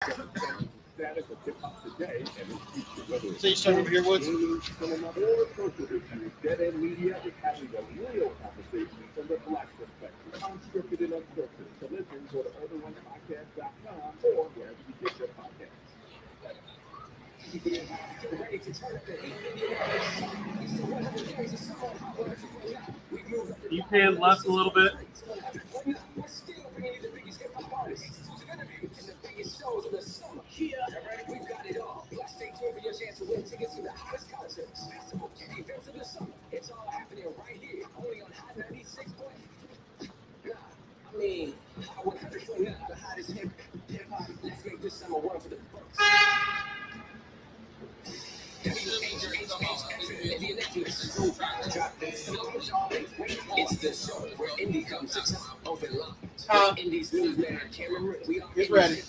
So you start over here, Woods? You pan left a little bit. Get ready.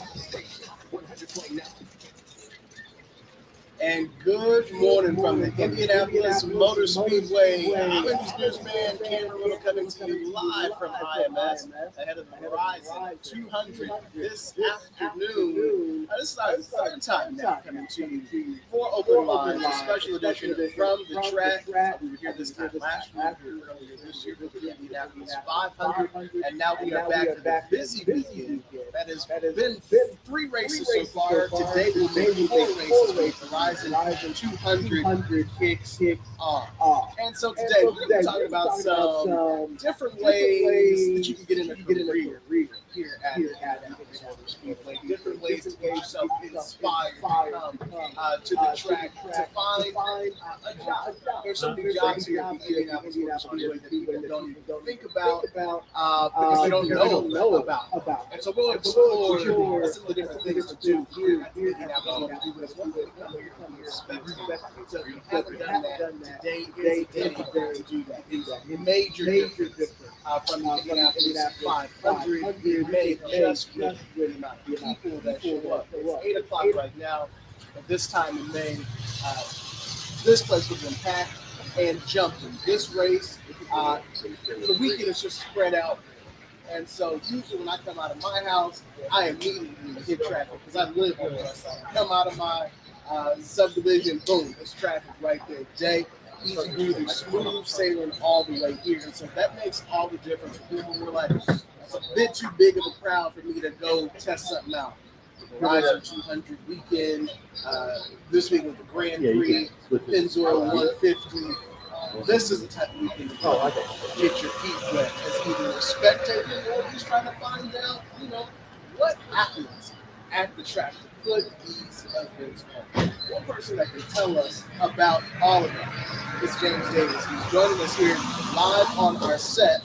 And good morning from the Indianapolis Motor Speedway. I'm Indies newsman Cameron Ridle coming to you live from IMS ahead of the Verizon 200 this afternoon. This is our third time now coming to you for Open Lines, a special edition from the track. We were here this time last year, earlier this year for the Indianapolis 500, and now we are back for the busy weekend. That has been 3 races so far. Today will be 4 races with Verizon 200 kicks off. And so today we're going to talk about some different ways that you can get in a career here at Indianapolis Motor Speedway. Different ways to get yourself inspired to come to the track to find a job. There's so many jobs here at the Indianapolis Motor Speedway that people don't even think about because they don't know about. And so we'll explore some of the different things to do here at the Indianapolis Motor Speedway. It's one thing to come here and be respected. So if you haven't done that, today is the day to do that. It's a major difference from the Indianapolis 500. It may just with the amount of people that show up. It's 8 o'clock right now. At this time in May, this place has been packed and jumping. This race, the weekend is just spread out. And so usually when I come out of my house, I immediately hit traffic because I live on the west side. I come out of my subdivision, boom, there's traffic right there. Day, easy breathing, smooth sailing all the way here. And so that makes all the difference. People were like, it's a bit too big of a crowd for me to go test something out. Verizon 200 weekend, this week with the Grand Prix, Pennzoil 150. This is the type of weekend to get your feet wet as either a spectator or just trying to find out, what happens at the track to put these events on. One person that can tell us about all of that is James Davis. He's joining us here live on our set.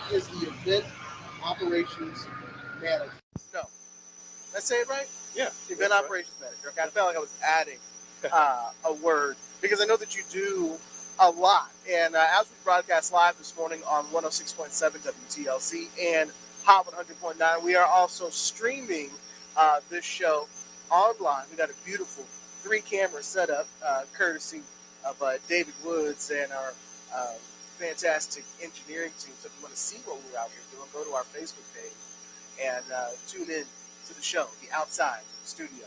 He is the event operations manager. No, did I say it right? Yeah. Event operations manager. Okay, I felt like I was adding a word because I know that you do a lot. And as we broadcast live this morning on 106.7 WTLC and Hot 100.9, we are also streaming this show online. We got a beautiful 3-camera setup, courtesy of David Woods and our fantastic engineering team. So if you want to see what we're out here doing, go to our Facebook page and tune in to the show, the outside studio.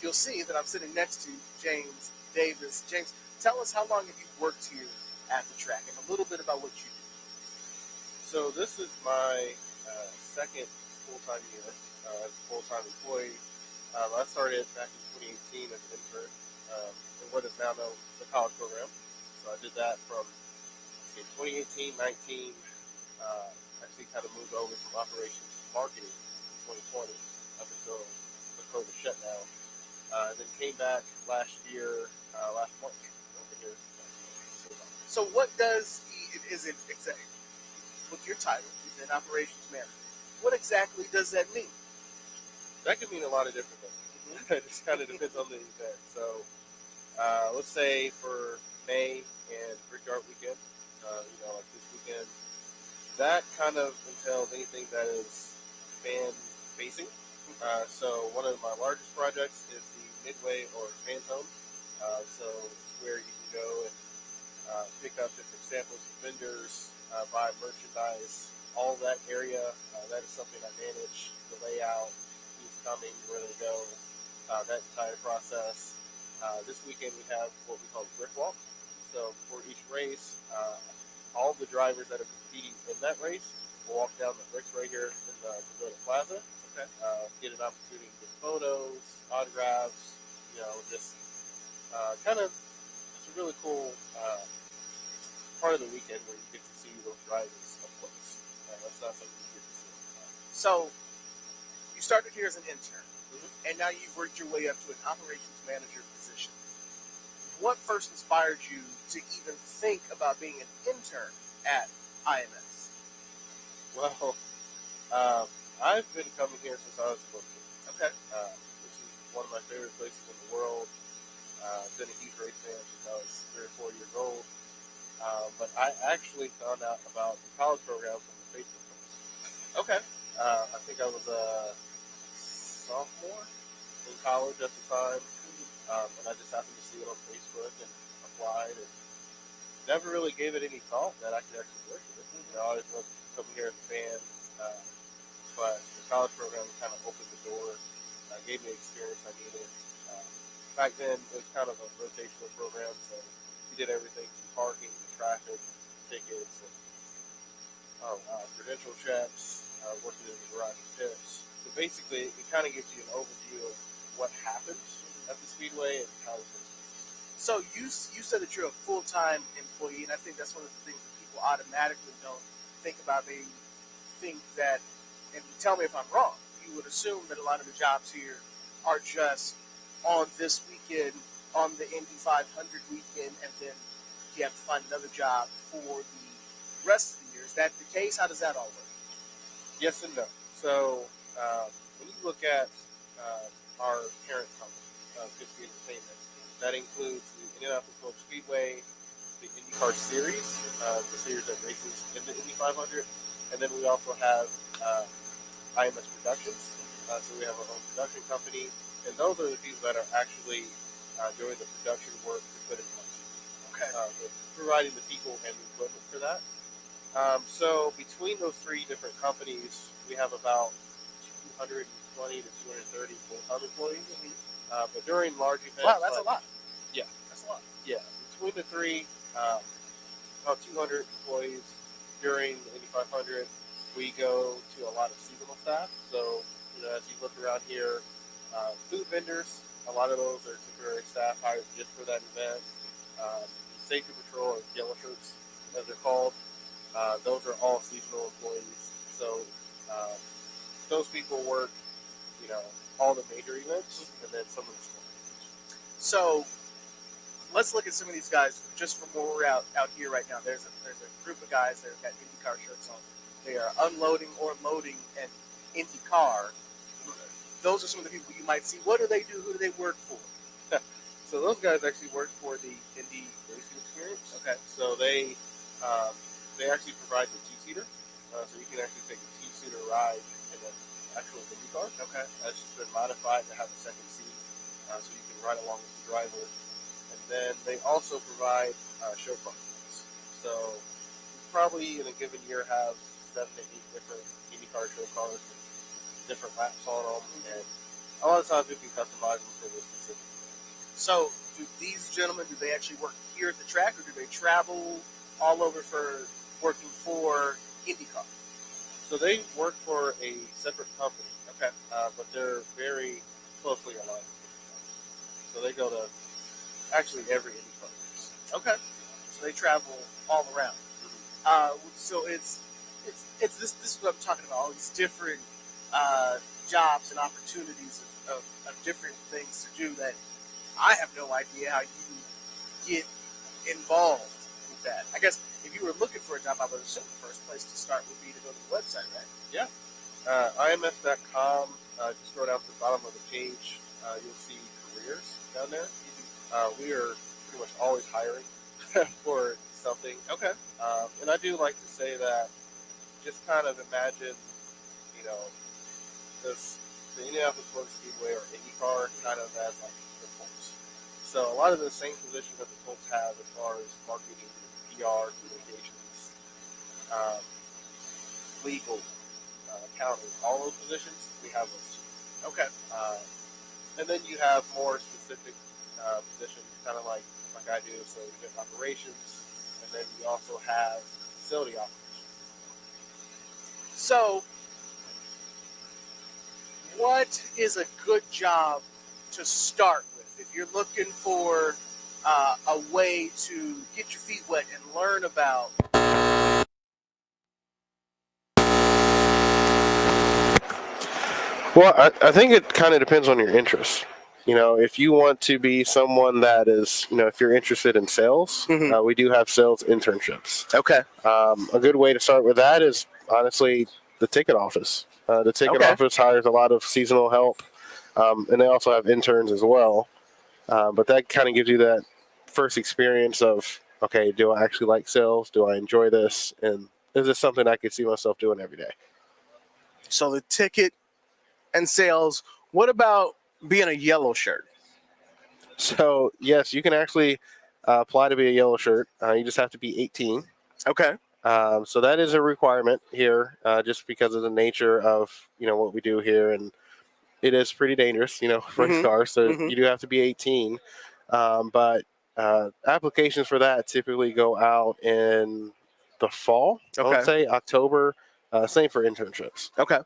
You'll see that I'm sitting next to James Davis. James, tell us, how long have you worked here at the track and a little bit about what you do? So this is my second full-time year as a full-time employee. I started back in 2018 as an intern in what is now known as the college program. So I did that from 2018, 19, actually kind of moved over from operations to marketing in 2020 up until the COVID shutdown. And then came back last March over here. So what is it exactly, with your title, is an operations manager, what exactly does that mean? That could mean a lot of different things. It just kind of depends on the event. So let's say for May and Brickyard weekend, like this weekend, that kind of entails anything that is fan facing. So one of my largest projects is the Midway or fan zone. So it's where you can go and pick up different samples from vendors, buy merchandise, all that area. That is something I manage, the layout, coming, where they go, that entire process. This weekend we have what we call the brick walk. So for each race, all the drivers that are competing in that race will walk down the bricks right here in the Pagoda Plaza. Okay. Get an opportunity to get photos, autographs, just kind of, it's a really cool part of the weekend where you get to see those drivers up close. That's not something you get to see all the time. So you started here as an intern, and now you've worked your way up to an operations manager position. What first inspired you to even think about being an intern at IMS? Well, I've been coming here since I was a little kid. Okay. This is one of my favorite places in the world. I've been a huge race fan since I was 3 or 4 years old. But I actually found out about the college program from the Facebook post. Okay. I think I was a sophomore in college at the time, and I just happened to see it on Facebook and applied, and never really gave it any thought that I could actually work with it. I always loved coming here as a fan, but the college program kind of opened the door, gave me the experience I needed. Back then, it was kind of a rotational program, so we did everything from parking to traffic, tickets, and credential checks, working in a variety of tips. So basically, it kind of gives you an overview of what happens at the Speedway and how it's. So you said that you're a full-time employee, and I think that's one of the things that people automatically don't think about. They think that, and tell me if I'm wrong, you would assume that a lot of the jobs here are just on this weekend, on the Indy 500 weekend, and then you have to find another job for the rest of the year. Is that the case? How does that all work? Yes and no. So when you look at our parent company, Speedway Entertainment, that includes the Indianapolis Motor Speedway, the IndyCar Series, the series that races in the Indy 500, and then we also have IMS Productions. So we have our own production company, and those are the people that are actually doing the production work to put it on TV. Okay. Providing the people and the equipment for that. So between those 3 different companies, we have about 220 to 230 full-time employees. But during large events, wow, that's a lot. Yeah, that's a lot. Yeah, between the 3, about 200 employees. During the Indy 500, we go to a lot of seasonal staff. So as you look around here, food vendors, a lot of those are temporary staff hired just for that event. Safety patrol, or yellow shirts, as they're called. Those are all seasonal employees. So those people work, all the major events, and then some of the small events. So let's look at some of these guys just from where we're out here right now. There's a group of guys that have got IndyCar shirts on. They are unloading or loading an IndyCar. Those are some of the people you might see. What do they do? Who do they work for? So those guys actually work for the Indy Racing Experience. Okay. So they actually provide the 2-seater. So you can actually take a 2-seater ride in an actual Indy car. Okay. That's just been modified to have a second seat, so you can ride along with the driver. And then they also provide show car units. So you probably in a given year have 7 to 8 different IndyCar show cars with different laps on them, and a lot of times we can customize them for the specific event. So do these gentlemen, do they actually work here at the track, or do they travel all over for working for IndyCar? So they work for a separate company, okay, but they're very closely aligned. So they go to actually every IndyCar race. Okay, so they travel all around. So it's this is what I'm talking about. All these different jobs and opportunities of different things to do that I have no idea how you get involved with that. I guess if you were looking for a job, I would assume the first place to start would be to go to the website, right? Yeah. IMS.com. Just go down to the bottom of the page. You'll see careers down there. We are pretty much always hiring for something. Okay. And I do like to say that just kind of imagine, the Indianapolis Motor Speedway or IndyCar kind of as like the Colts. So a lot of the same positions that the Colts have as far as marketing, PR, communications, legal, accounting, all those positions, we have those too. Okay. And then you have more specific positions, kind of like I do. So you have operations, and then you also have facility operations. So, what is a good job to start with if you're looking for a way to get your feet wet and learn about? Well, I think it kind of depends on your interests. If you want to be someone that is, if you're interested in sales, Mhm. we do have sales internships. Okay. A good way to start with that is honestly the ticket office. The ticket Okay. office hires a lot of seasonal help, and they also have interns as well. But that kind of gives you that first experience of, okay, do I actually like sales? Do I enjoy this? And is this something I could see myself doing every day? So the ticket and sales. What about being a yellow shirt? So, yes, you can actually apply to be a yellow shirt. You just have to be 18. Okay. So that is a requirement here, just because of the nature of what we do here, and it is pretty dangerous, race Mhm. cars. So Mhm. you do have to be 18, but applications for that typically go out in the fall. I Okay. would say October. Same for internships. Okay.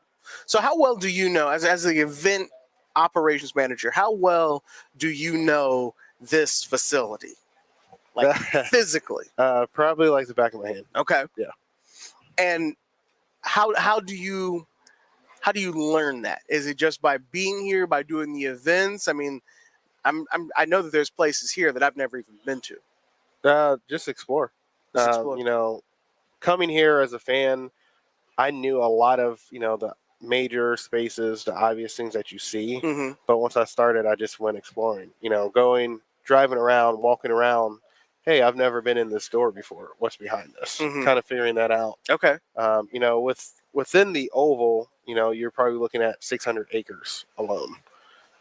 So how well do you know, as the event operations manager, how well do you know this facility? Like physically. Probably like the back of my hand. Okay. Yeah. And how do you learn that? Is it just by being here, by doing the events? I mean, I know that there's places here that I've never even been to. Just explore. Just explore. Coming here as a fan, I knew a lot of the major spaces, the obvious things that you see. Mhm. But once I started, I just went exploring. Driving around, walking around. Hey, I've never been in this door before. What's behind this? Mhm. Kind of figuring that out. Okay. Within the oval, you're probably looking at 600 acres alone.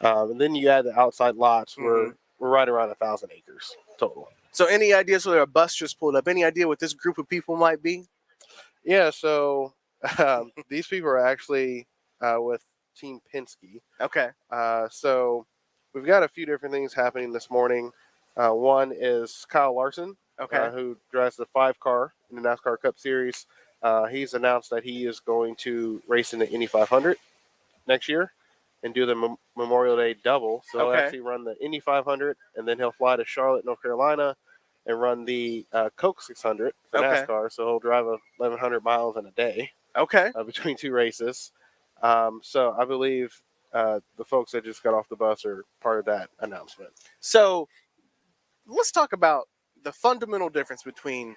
And then you add the outside lots, Mhm. we're right around 1,000 acres total. So any ideas whether a bus just pulled up? Any idea what this group of people might be? Yeah, so these people are actually with Team Penske. Okay. So we've got a few different things happening this morning. One is Kyle Larson, Okay. who drives the 5 car in the NASCAR Cup Series. He's announced that he is going to race in the Indy 500 next year and do the Memorial Day double. So he'll actually run the Indy 500, and then he'll fly to Charlotte, North Carolina, and run the Coke 600 for NASCAR. So he'll drive 1,100 miles in a day. Okay. Between 2 races. So I believe the folks that just got off the bus are part of that announcement. So let's talk about the fundamental difference between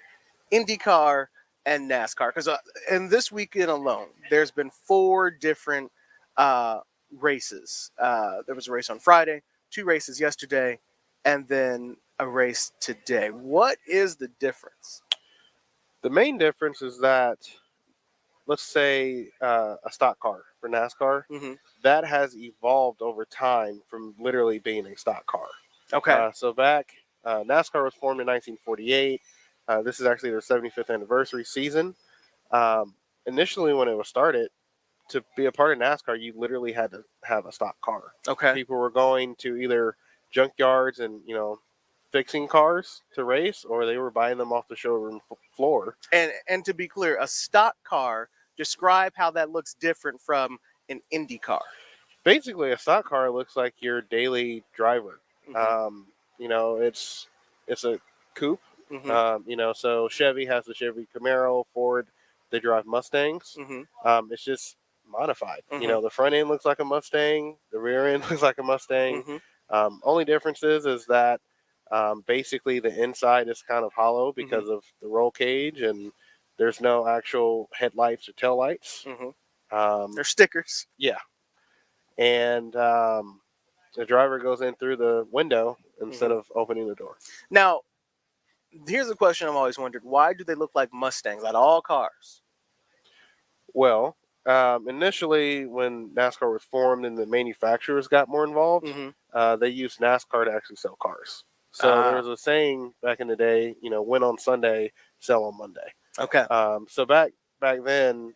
IndyCar and NASCAR. Because in this weekend alone, there's been 4 different races. There was a race on Friday, 2 races yesterday, and then a race today. What is the difference? The main difference is that, let's say a stock car for NASCAR, that has evolved over time from literally being a stock car. Okay. So back, NASCAR was formed in 1948. This is actually their 75th anniversary season. Initially, when it was started, to be a part of NASCAR, you literally had to have a stock car. Okay. People were going to either junkyards and fixing cars to race, or they were buying them off the showroom floor. And to be clear, a stock car, describe how that looks different from an Indy car. Basically, a stock car looks like your daily driver. It's a coupe. So Chevy has the Chevy Camaro, Ford, they drive Mustangs. It's just modified. The front end looks like a Mustang, the rear end looks like a Mustang. Only difference is that basically the inside is kind of hollow because of the roll cage, and there's no actual headlights or tail lights. They're stickers. Yeah. And the driver goes in through the window instead of opening the door. Now, here's a question I've always wondered. Why do they look like Mustangs out of all cars? Well, initially when NASCAR was formed and the manufacturers got more involved, they used NASCAR to actually sell cars. So there was a saying back in the day, win on Sunday, sell on Monday. Okay. So back then,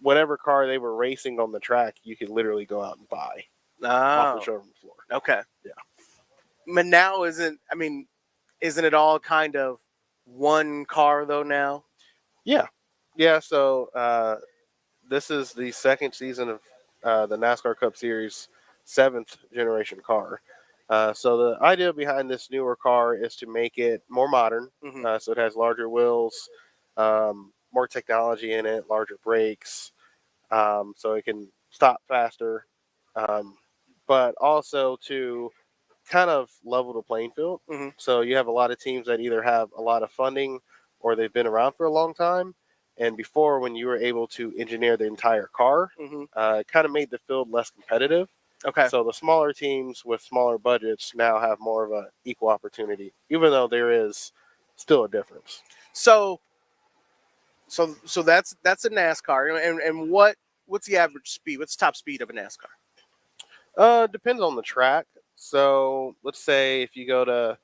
whatever car they were racing on the track, you could literally go out and buy off the Oh, showroom floor. okay. Yeah. But now isn't it all kind of one car though now? Yeah. So this is the second season of the NASCAR Cup Series 7th generation car. So the idea behind this newer car is to make it more modern. Mhm. So it has larger wheels, more technology in it, larger brakes, so it can stop faster, um, but also to kind of level the playing field. Mhm. So you have a lot of teams that either have a lot of funding or they've been around for a long time. And before, when you were able to engineer the entire car, Mhm. it kind of made the field less competitive. Okay. So the smaller teams with smaller budgets now have more of an equal opportunity, even though there is still a difference. So that's a NASCAR, and what's the average speed? What's the top speed of a NASCAR? Depends on the track. So let's say if you go to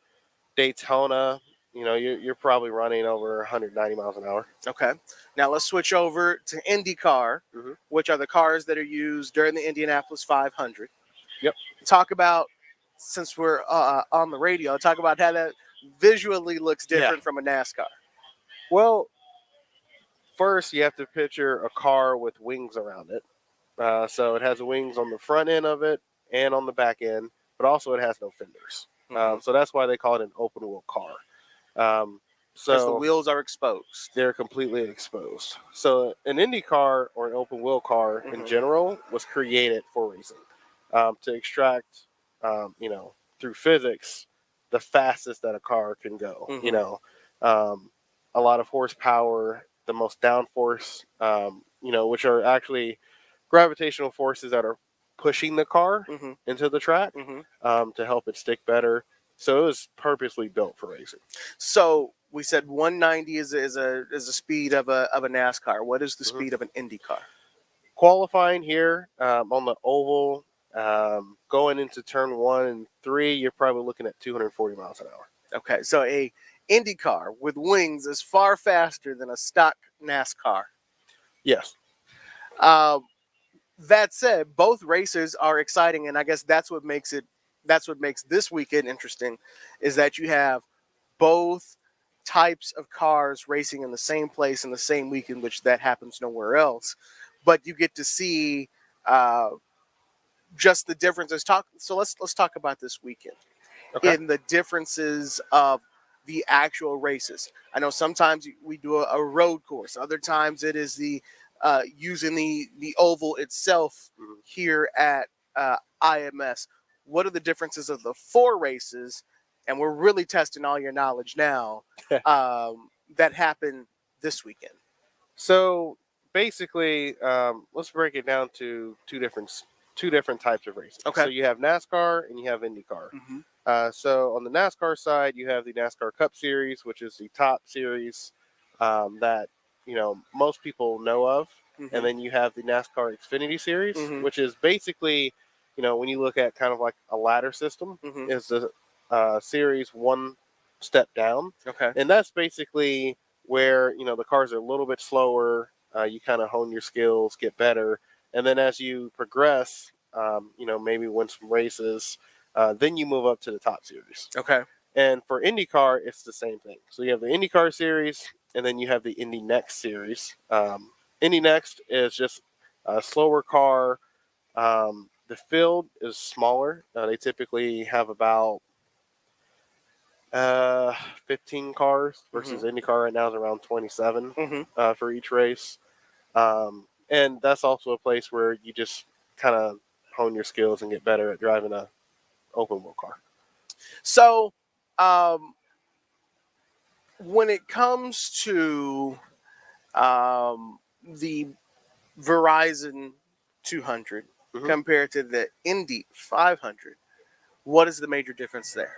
Daytona, you're probably running over 190 miles an hour. Okay. Now let's switch over to IndyCar, Mm-hmm. which are the cars that are used during the Indianapolis 500. Yep. Talk about, since we're on the radio, talk about how that visually looks different from a NASCAR. Well, first you have to picture a car with wings around it. So it has wings on the front end of it and on the back end, but also it has no fenders. Mhm. So that's why they call it an open wheel car. Because the So wheels are exposed. they're completely exposed. So an Indy car or an open wheel car in Mhm. general was created for racing, to extract, through physics, the fastest that a car can go. Mhm. Um, a lot of horsepower, the most downforce, which are actually gravitational forces that are pushing the car Mhm. into the track, Mhm. to help it stick better. So it was purposely built for racing. So we said 190 is a speed of a NASCAR. What is the Mhm. speed of an Indy car? Qualifying here, on the oval, going into turn 1 and 3, you're probably looking at 240 miles an hour. Okay, so a Indy car with wings is far faster than a stock NASCAR. Yes. Um, that said, both races are exciting, and I guess that's what makes this weekend interesting, is that you have both types of cars racing in the same place in the same weekend, which that happens nowhere else. But you get to see uh, just the differences. So let's talk about this weekend Okay. in the differences of the actual races. I know sometimes we do a road course. Other times it is the using the oval itself Mhm. here at IMS. What are the differences of the four races? And we're really testing all your knowledge now. That happened this weekend. So basically, let's break it down to two different types of racing. Okay. So you have NASCAR and you have IndyCar. Mm-hmm. So on the NASCAR side, you have the NASCAR Cup Series, which is the top series, that most people know of, Mm-hmm. and then you have the NASCAR Xfinity Series, Mm-hmm. which is basically, when you look at kind of like a ladder system, Mm-hmm. is the series one step down, Okay. and that's basically where the cars are a little bit slower. You kind of hone your skills, get better, and then as you progress, maybe win some races. Then you move up to the top series. Okay. And for IndyCar, it's the same thing. So you have the IndyCar series, and then you have the Indy Next series. Indy Next is just a slower car. The field is smaller. They typically have about 15 cars versus Mm-hmm. IndyCar right now is around 27 Mm-hmm. for each race. And that's also a place where you just kind of hone your skills and get better at driving a open wheel car. So, when it comes to the Verizon 200 Mm-hmm. compared to the Indy 500, what is the major difference there?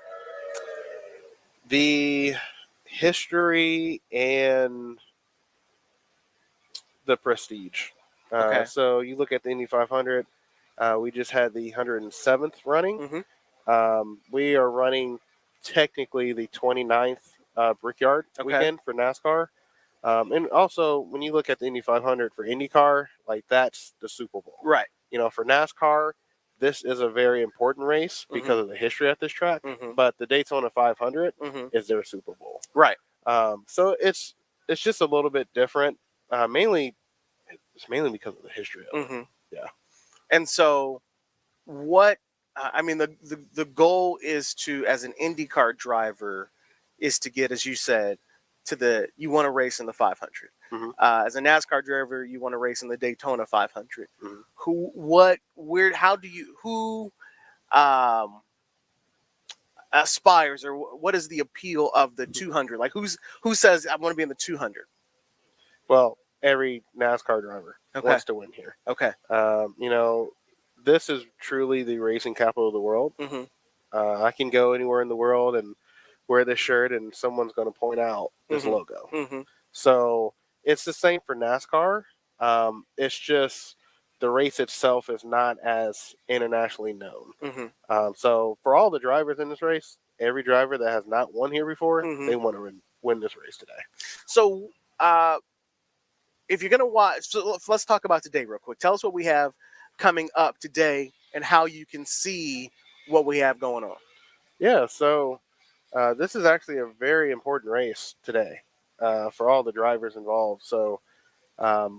The history and the prestige. Okay. So you look at the Indy 500. We just had the 107th running. Mm-hmm. We are running technically the 29th Brickyard Okay. weekend for NASCAR. And also, when you look at the Indy 500 for IndyCar, like that's the Super Bowl. Right. For NASCAR, this is a very important race because Mm-hmm. of the history at this track. Mm-hmm. But the Daytona 500 Mm-hmm. is their Super Bowl. Right. So it's just a little bit different. It's mainly because of the history of it. Mm-hmm. Yeah. And so, what? I mean, the goal is to, as an IndyCar driver, is to get, as you said, you want to race in the 500. Mhm. As a NASCAR driver, you want to race in the Daytona 500. Mhm. Who aspires, or what is the appeal of the 200? Like, who says I want to be in the 200? Well, every NASCAR driver Okay. wants to win here. Okay. This is truly the racing capital of the world. Mm-hmm. I can go anywhere in the world and wear this shirt, and someone's going to point out this Mm-hmm. logo. Mm-hmm. So it's the same for NASCAR. It's just the race itself is not as internationally known. Mm-hmm. So for all the drivers in this race, every driver that has not won here before, Mm-hmm. they want to win this race today. So, if you're gonna watch, so let's talk about today real quick. Tell us what we have coming up today and how you can see what we have going on. Yeah, so this is actually a very important race today for all the drivers involved. So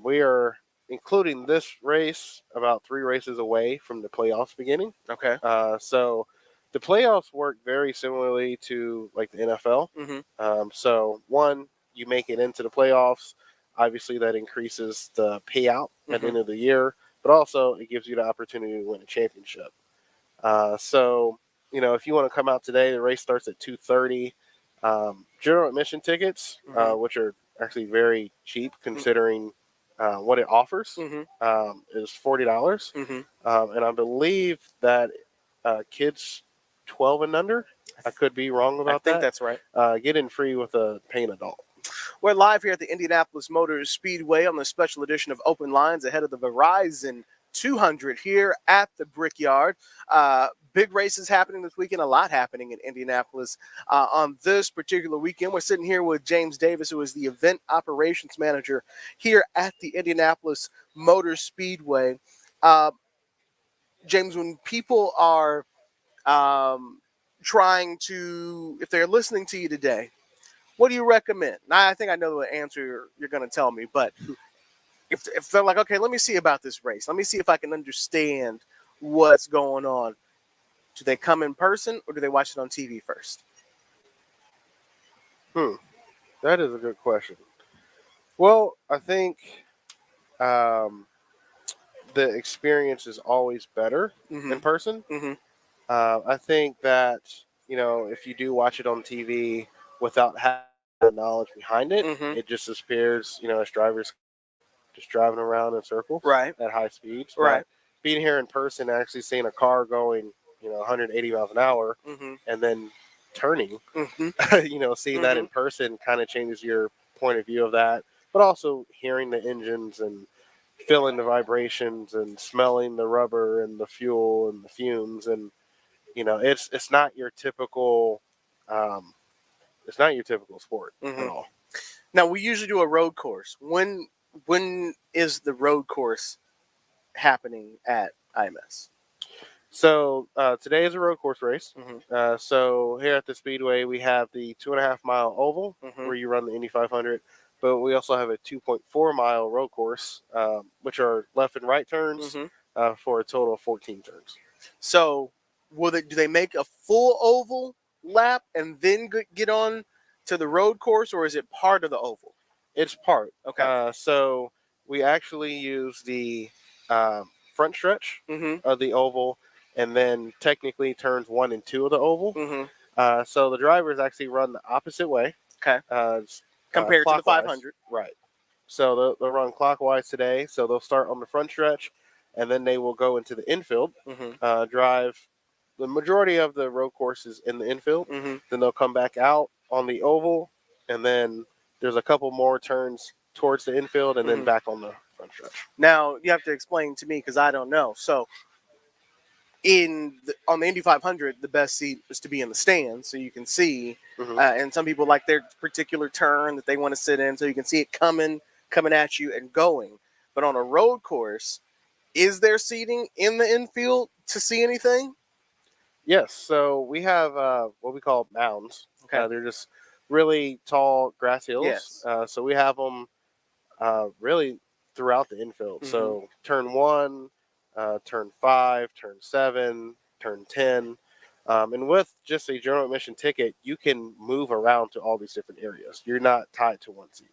we are including this race about 3 races away from the playoffs beginning. Okay. So the playoffs work very similarly to like the NFL. Mm-hmm. So one, you make it into the playoffs. Obviously, that increases the payout at the end of the year, but also it gives you the opportunity to win a championship. So if you want to come out today, the race starts at 2:30. General admission tickets, Mm-hmm. which are actually very cheap considering what it offers, Mm-hmm. is $40. Mm-hmm. And I believe that kids 12 and under, I could be wrong about I think that, that's right. get in free with a paying adult. We're live here at the Indianapolis Motor Speedway on the special edition of Open Lines ahead of the Verizon 200 here at the Brickyard. Big races happening this weekend, a lot happening in Indianapolis on this particular weekend. We're sitting here with James Davis, who is the event operations manager here at the Indianapolis Motor Speedway. James, when people are trying to, if they're listening to you today, what do you recommend? Now, I think I know the answer you're going to tell me, but if they're like, okay, let me see about this race. Let me see if I can understand what's going on. Do they come in person or do they watch it on TV first? That is a good question. Well, I think the experience is always better in person. Mm-hmm. I think that, if you do watch it on TV without having the knowledge behind it, Mm-hmm. it just appears, as drivers just driving around in circles Right. at high speeds. Right. But being here in person, actually seeing a car going, 180 miles an hour Mm-hmm. and then turning, Mm-hmm. seeing that in person kind of changes your point of view of that. But also hearing the engines and feeling the vibrations and smelling the rubber and the fuel and the fumes, and it's not your typical sport at all. Now, we usually do a road course. When is the road course happening at IMS? So today is a road course race. Mm-hmm. So here at the Speedway, we have the 2.5-mile oval where you run the Indy 500, but we also have a 2.4-mile road course, which are left and right turns for a total of 14 turns. So, do they make a full oval lap and then get on to the road course, or is it part of the oval? It's part. Okay. So we actually use the front stretch of the oval, and then technically turns 1 and 2 of the oval. So the drivers actually run the opposite way. Okay. Compared to the 500. Right. So they'll run clockwise today. So they'll start on the front stretch, and then they will go into the infield, drive the majority of the road courses in the infield. Then they'll come back out on the oval, and then there's a couple more turns towards the infield, and then back on the front stretch. Now, you have to explain to me because I don't know. So, on the Indy 500, the best seat is to be in the stands so you can see. Mhm. And some people like their particular turn that they want to sit in so you can see it coming at you and going. But on a road course, is there seating in the infield to see anything? Yes. So we have what we call mounds. Okay. They're just really tall grass hills. Yes. So we have them really throughout the infield. Mhm. So turn 1, turn 5, turn 7, turn 10. And with just a general admission ticket, you can move around to all these different areas. You're not tied to one seat.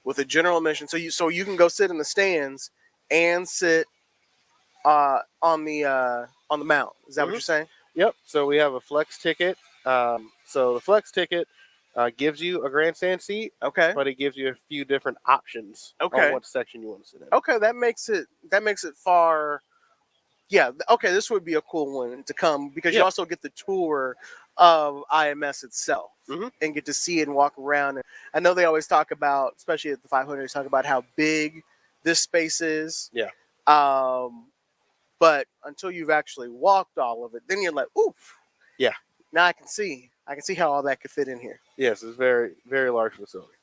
With a general admission, so you can go sit in the stands and sit on the mount. Is that what Mhm. you're saying? Yep. So we have a flex ticket. So the flex ticket gives you a grandstand seat, Okay. but it gives you a few different options on Okay. what section you want to sit in. Okay, that makes it far. Yeah. Okay, this would be a cool one to come because you Yeah. also get the tour of IMS itself Mhm. and get to see it and walk around. I know they always talk about, especially at the 500, talk about how big this space is. Yeah. But until you've actually walked all of it, then you're like, oof. Yeah. Now I can see how all that could fit in here. Yes, it's very, very large facility.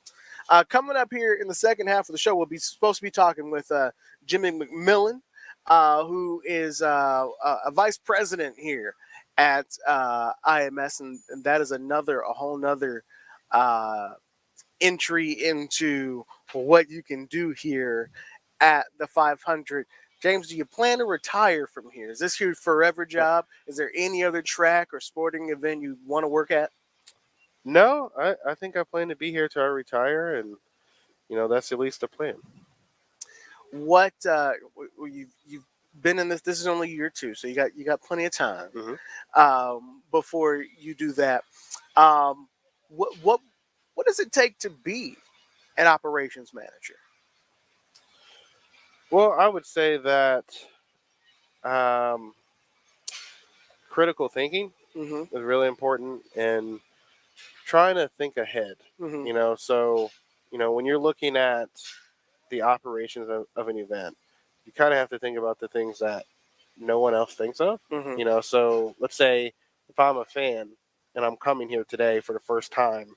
Coming up here in the second half of the show, we'll be supposed to be talking with Jimmy McMillan, who is a vice president here at IMS, and that is a whole nother entry into what you can do here at the 500. James, do you plan to retire from here? Is this your forever job? Is there any other track or sporting event you want to work at? No, I think I plan to be here till I retire, and that's at least the plan. What you've been in this? This is only year 2, so you got plenty of time before you do that. Um, what does it take to be an operations manager? Well, I would say that um, critical thinking Mm-hmm. is really important, and trying to think ahead. Mm-hmm. So when you're looking at the operations of an event, you kind of have to think about the things that no one else thinks of. Mm-hmm. So let's say if I'm a fan and I'm coming here today for the first time,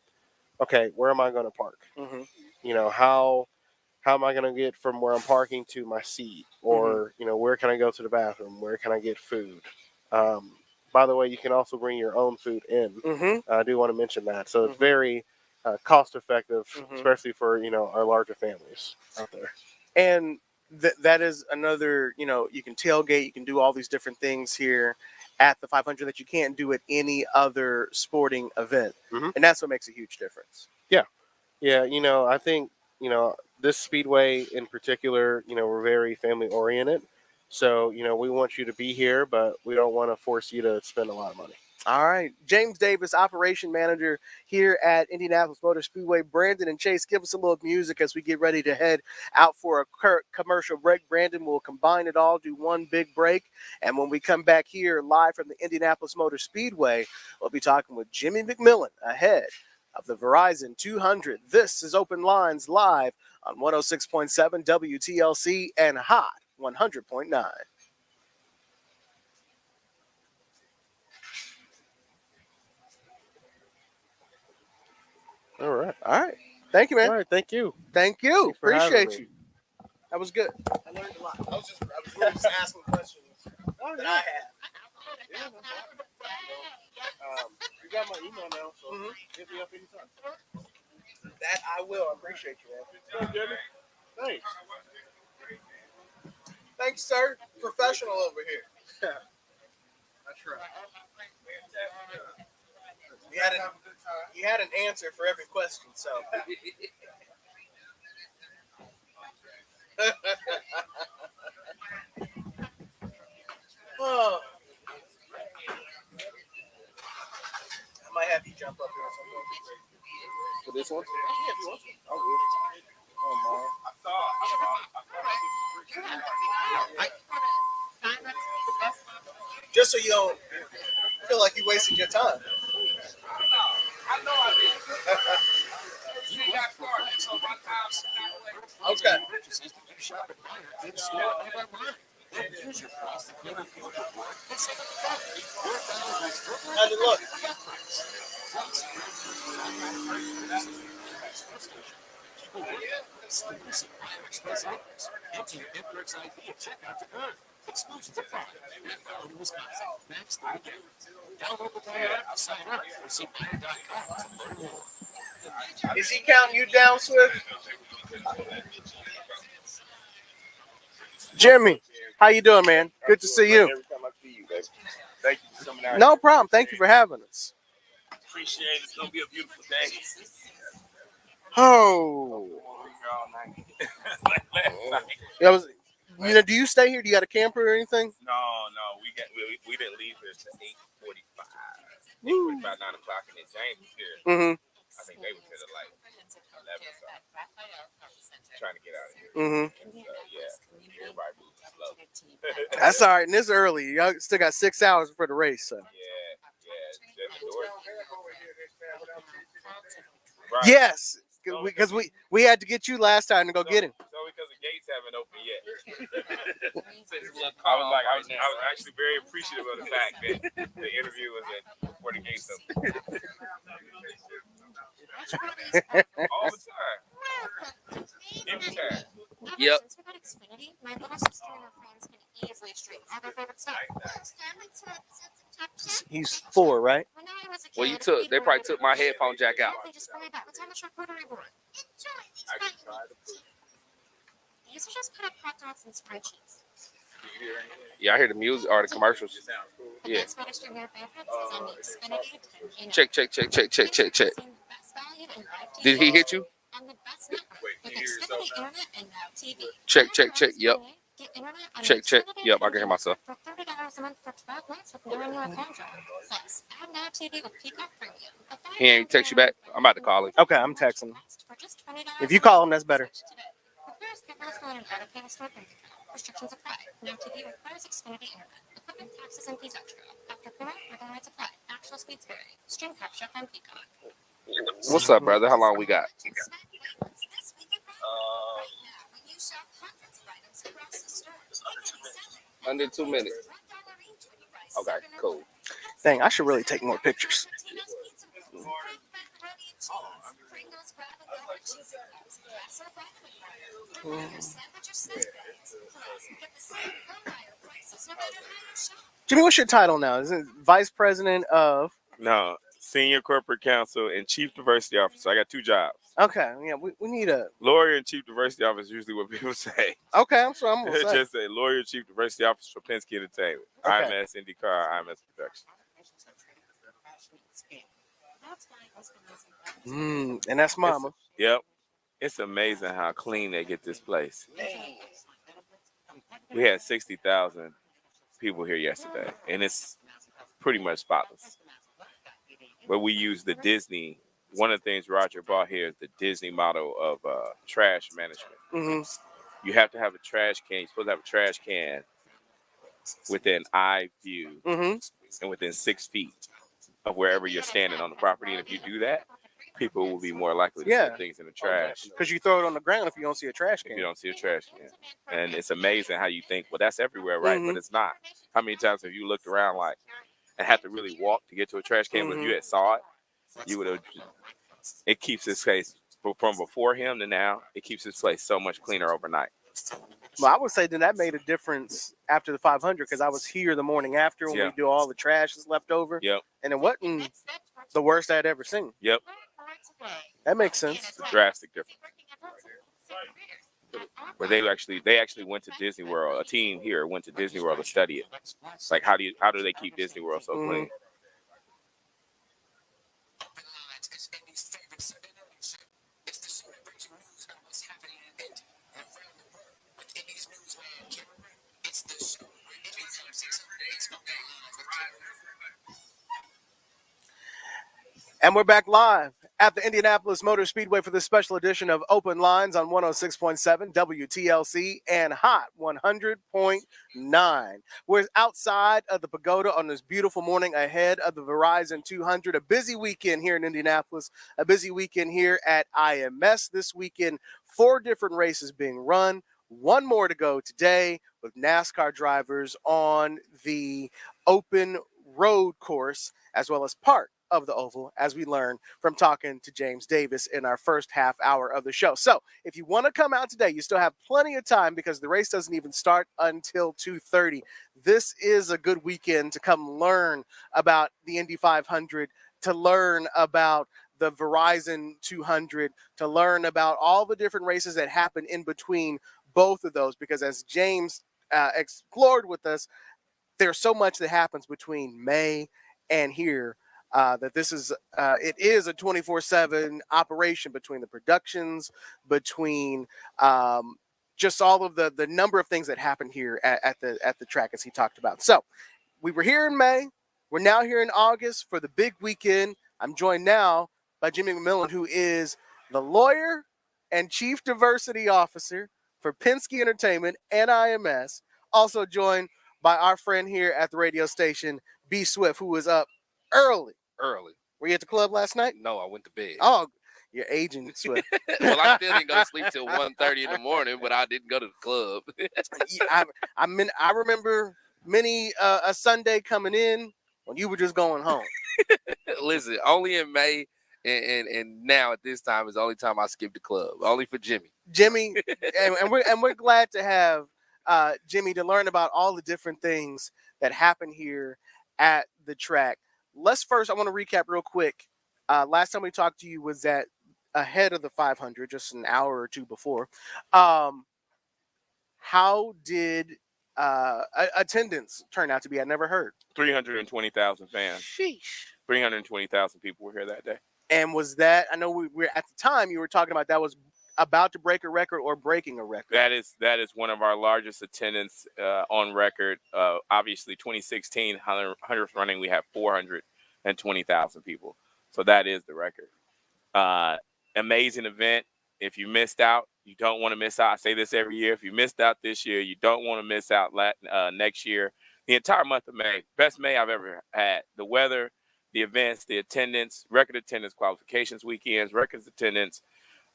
okay, where am I going to park? Mm-hmm. How am I going to get from where I'm parking to my seat? Or, where can I go to the bathroom? Where can I get food? Um, by the way, you can also bring your own food in. Mm-hmm. I do want to mention that. So it's Mhm. very cost effective, Mhm. especially for, our larger families out there. And that is another, you can tailgate, you can do all these different things here at the 500 that you can't do at any other sporting event. Mhm. And that's what makes a huge difference. Yeah, I think, this Speedway in particular, we're very family oriented. So, we want you to be here, but we don't want to force you to spend a lot of money. All right. James Davis, operation manager here at Indianapolis Motor Speedway. Brandon and Chase, give us a little music as we get ready to head out for a commercial break. Brandon will combine it all, do one big break. And when we come back here live from the Indianapolis Motor Speedway, we'll be talking with Jimmy McMillan ahead of the Verizon 200. This is Open Lines live on 106.7 WTLC and Hot 100.9. All right. All right. Thank you, man. All right. Thank you. Thank you. Thanks for having Appreciate me. you. That was good. I learned a lot. I was really just asking questions that I had. Yeah, no problem. You got my email now, so hit me up anytime. That I will. I appreciate you, man. Good, Jimmy. Thanks. Thanks, sir. Professional over here. That's right. You had an answer for every question, so. Oh. I might have you jump up here or something. For this one? Yeah, if you want to. I will. Oh, Just so you don't feel like you wasted your time. I know I did. You got started, so my time. Okay. How'd it look? Is he counting you down, Swift? Jimmy, how you doing, man? Good to see you. Every time I see you, baby. Thank you for coming out. No problem. Thank you for having us. Appreciate it. It's gonna be a beautiful day. Oh, All night. Like last night. that was. You know, do you stay here? Do you got a camper or anything? No, we didn't leave here till 8:45. 8:45, 9 o'clock, and then James was here. Mm-hmm. I think they were here till like 11 or something. Trying to get out of here. Mm-hmm. Yeah, everybody moving slow. That's all right. And it's early. Y'all still got 6 hours for the race, so. Yeah. Just the doors. Right. Yes, because we had to get you last time to go get him. So because the gates haven't opened yet. I was actually very appreciative of the fact that the interview was before the gates opened. All the time. Anytime. Yep. My little sister and her friends can easily stream all their favorite stuff. He's 4, right? When I was a Well, kid, they probably took my headphone jack out. They just worry about what's on the charcuterie board. These are just kind of hot dogs and spreadsheets. Yeah, I hear the music or the commercials. The Yeah. best way to stream your favorites is on the Xfinity 10. Check. Did he hit you? And the best network with Xfinity Internet and Now TV. Check. Yep. Get internet on Check. Xfinity Yep, I can hear Internet myself. For $30 a month for 12 months with no renewal contract. Plus, add Now TV with Peacock Premium. He ain't text you back? I'm about to call him. Okay, I'm texting him. For just $20 If you call him, that's better. First, get last one and auto pay with Smart Bank account. Restrictions apply. Now TV requires Xfinity Internet. Equipment, taxes, and fees extra. After payment, other rates apply. Actual speeds vary. Stream capture on Peacock. What's up, brother? How long we got? Under 2 minutes. Okay, cool. Dang, I should really take more pictures. Jimmy, what's your title now? Is it Vice President of? No, Senior Corporate Counsel and Chief Diversity Officer. I got 2 jobs. Okay, yeah, we need a. Lawyer and Chief Diversity Officer is usually what people say. Okay, I'm sorry, I'm gonna say. Just say Lawyer, Chief Diversity Officer for Penske Entertainment. Okay. IMS, IndyCar, IMS Production. And that's Mama. Yep. It's amazing how clean they get this place. We had 60,000 people here yesterday, and it's pretty much spotless. But we use the Disney. One of the things Roger bought here is the Disney model of trash management. Mm-hmm. You have to have a trash can. You're supposed to have a trash can within eye view Mm-hmm. and within 6 feet of wherever you're standing on the property. And if you do that, people will be more likely to put things in the trash. Because you throw it on the ground if you don't see a trash can. If you don't see a trash can. And it's amazing how you think, well, that's everywhere, right? But it's not. How many times have you looked around like and had to really walk to get to a trash can? But if you had saw it, you would have. It keeps this place from before him to now. It keeps this place so much cleaner overnight. Well, I would say that made a difference after the 500 because I was here the morning after when we do all the trash that's left over. Yep. And it wasn't the worst I'd ever seen. Yep. That makes sense. Drastic difference. But they actually went to Disney World. A team here went to Disney World to study it. It's like how do they keep Disney World so clean? And we're back live at the Indianapolis Motor Speedway for this special edition of Open Lines on 106.7 WTLC and Hot 100.9. We're outside of the pagoda on this beautiful morning ahead of the Verizon 200. A busy weekend here in Indianapolis, a busy weekend here at IMS this weekend. 4 different races being run. one more to go today with NASCAR drivers on the open road course, as well as part of the oval, as we learned from talking to James Davis in our first half hour of the show. So if you want to come out today, you still have plenty of time because the race doesn't even start until 2:30. This is a good weekend to come learn about the Indy 500, to learn about the Verizon 200, to learn about all the different races that happen in between both of those, because as James explored with us, there's so much that happens between May and here that this is it is a 24/7 operation between the productions, between just all of the number of things that happen here at the track, as he talked about. So we were here in May. We're now here in August for the big weekend. I'm joined now by Jimmy McMillan, who is the lawyer and chief diversity officer for Penske Entertainment and IMS. Also joined by our friend here at the radio station, B Swift, who was up early. Were you at the club last night? No, I went to bed. Oh, you're aging, Swift. Well, I still didn't go to sleep till 1:30 in the morning, but I didn't go to the club. I remember many a Sunday coming in when you were just going home. Listen, only in May and now at this time is the only time I skip the club. Only for Jimmy. And we're glad to have Jimmy to learn about all the different things that happen here at the track. I want to recap real quick. Last time we talked to you was that ahead of the 500, just an hour or two before. How did attendance turn out to be? I never heard. 320,000 fans. Sheesh. 320,000 people were here that day. And was that, I know we were at the time you were talking about that was about to break a record or breaking a record. That is one of our largest attendance on record. Obviously, 2016, 100th running, we had 420,000 people. So that is the record. Amazing event. If you missed out, you don't want to miss out. I say this every year. If you missed out this year, you don't want to miss out next year. The entire month of May, best May I've ever had. The weather, the events, the attendance, record attendance, qualifications weekends, records attendance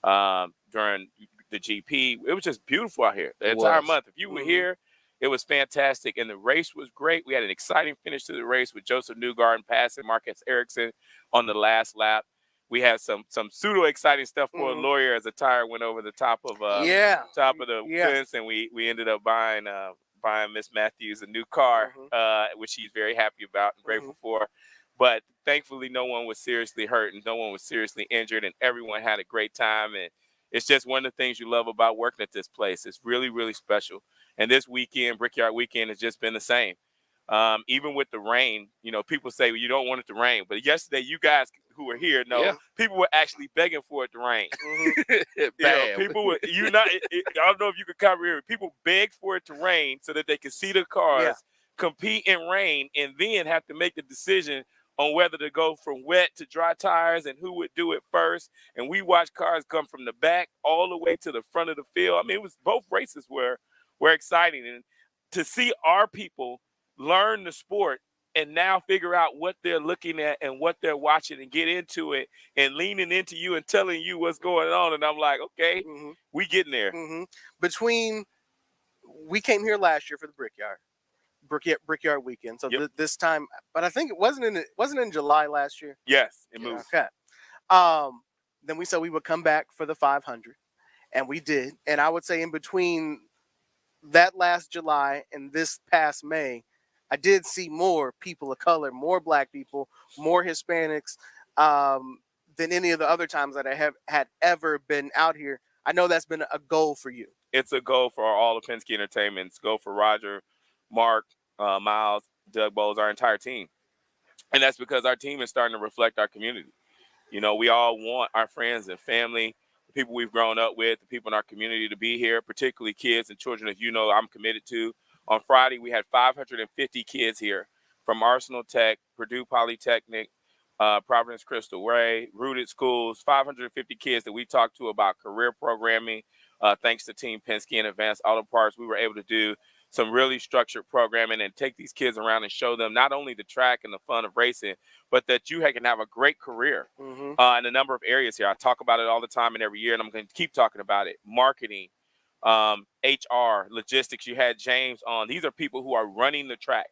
during the GP. It was just beautiful out here the entire month. If you were here, it was fantastic. And the race was great. We had an exciting finish to the race with Joseph Newgarden passing Marcus Ericsson on the last lap. We had some pseudo exciting stuff for a lawyer as a tire went over the top of the fence, and we ended up buying Miss Matthews a new car, which she's very happy about and grateful for. But thankfully, no one was seriously hurt and no one was seriously injured, and everyone had a great time. And it's just one of the things you love about working at this place. It's really, really special. And this weekend, Brickyard Weekend, has just been the same. Even with the rain, people say, well, you don't want it to rain. But yesterday, you guys who were here know people were actually begging for it to rain. People were, I don't know if you could comprehend. People begged for it to rain so that they could see the cars compete in rain and then have to make the decision on whether to go from wet to dry tires and who would do it first. And we watched cars come from the back all the way to the front of the field. I mean, both races were exciting. And to see our people learn the sport and now figure out what they're looking at and what they're watching and get into it and leaning into you and telling you what's going on. And I'm like, okay, we getting there. We came here last year for the Brickyard Weekend. So this time, but I think it wasn't in July last year. Yes, it moved. Okay. Then we said we would come back for the 500, and we did. And I would say in between that last July and this past May, I did see more people of color, more Black people, more Hispanics than any of the other times that I had ever been out here. I know that's been a goal for you. It's a goal for all of Penske Entertainment. It's a goal for Roger, Mark, Miles, Doug Bowles, our entire team. And that's because our team is starting to reflect our community. We all want our friends and family, the people we've grown up with, the people in our community to be here, particularly kids and children, as I'm committed to. On Friday, we had 550 kids here from Arsenal Tech, Purdue Polytechnic, Providence Crystal Ray, Rooted Schools, 550 kids that we talked to about career programming. Thanks to Team Penske and Advanced Auto Parts, we were able to do some really structured programming and take these kids around and show them not only the track and the fun of racing, but that you can have a great career in a number of areas here. I talk about it all the time and every year, and I'm going to keep talking about it. Marketing, HR, logistics. You had James on. These are people who are running the track.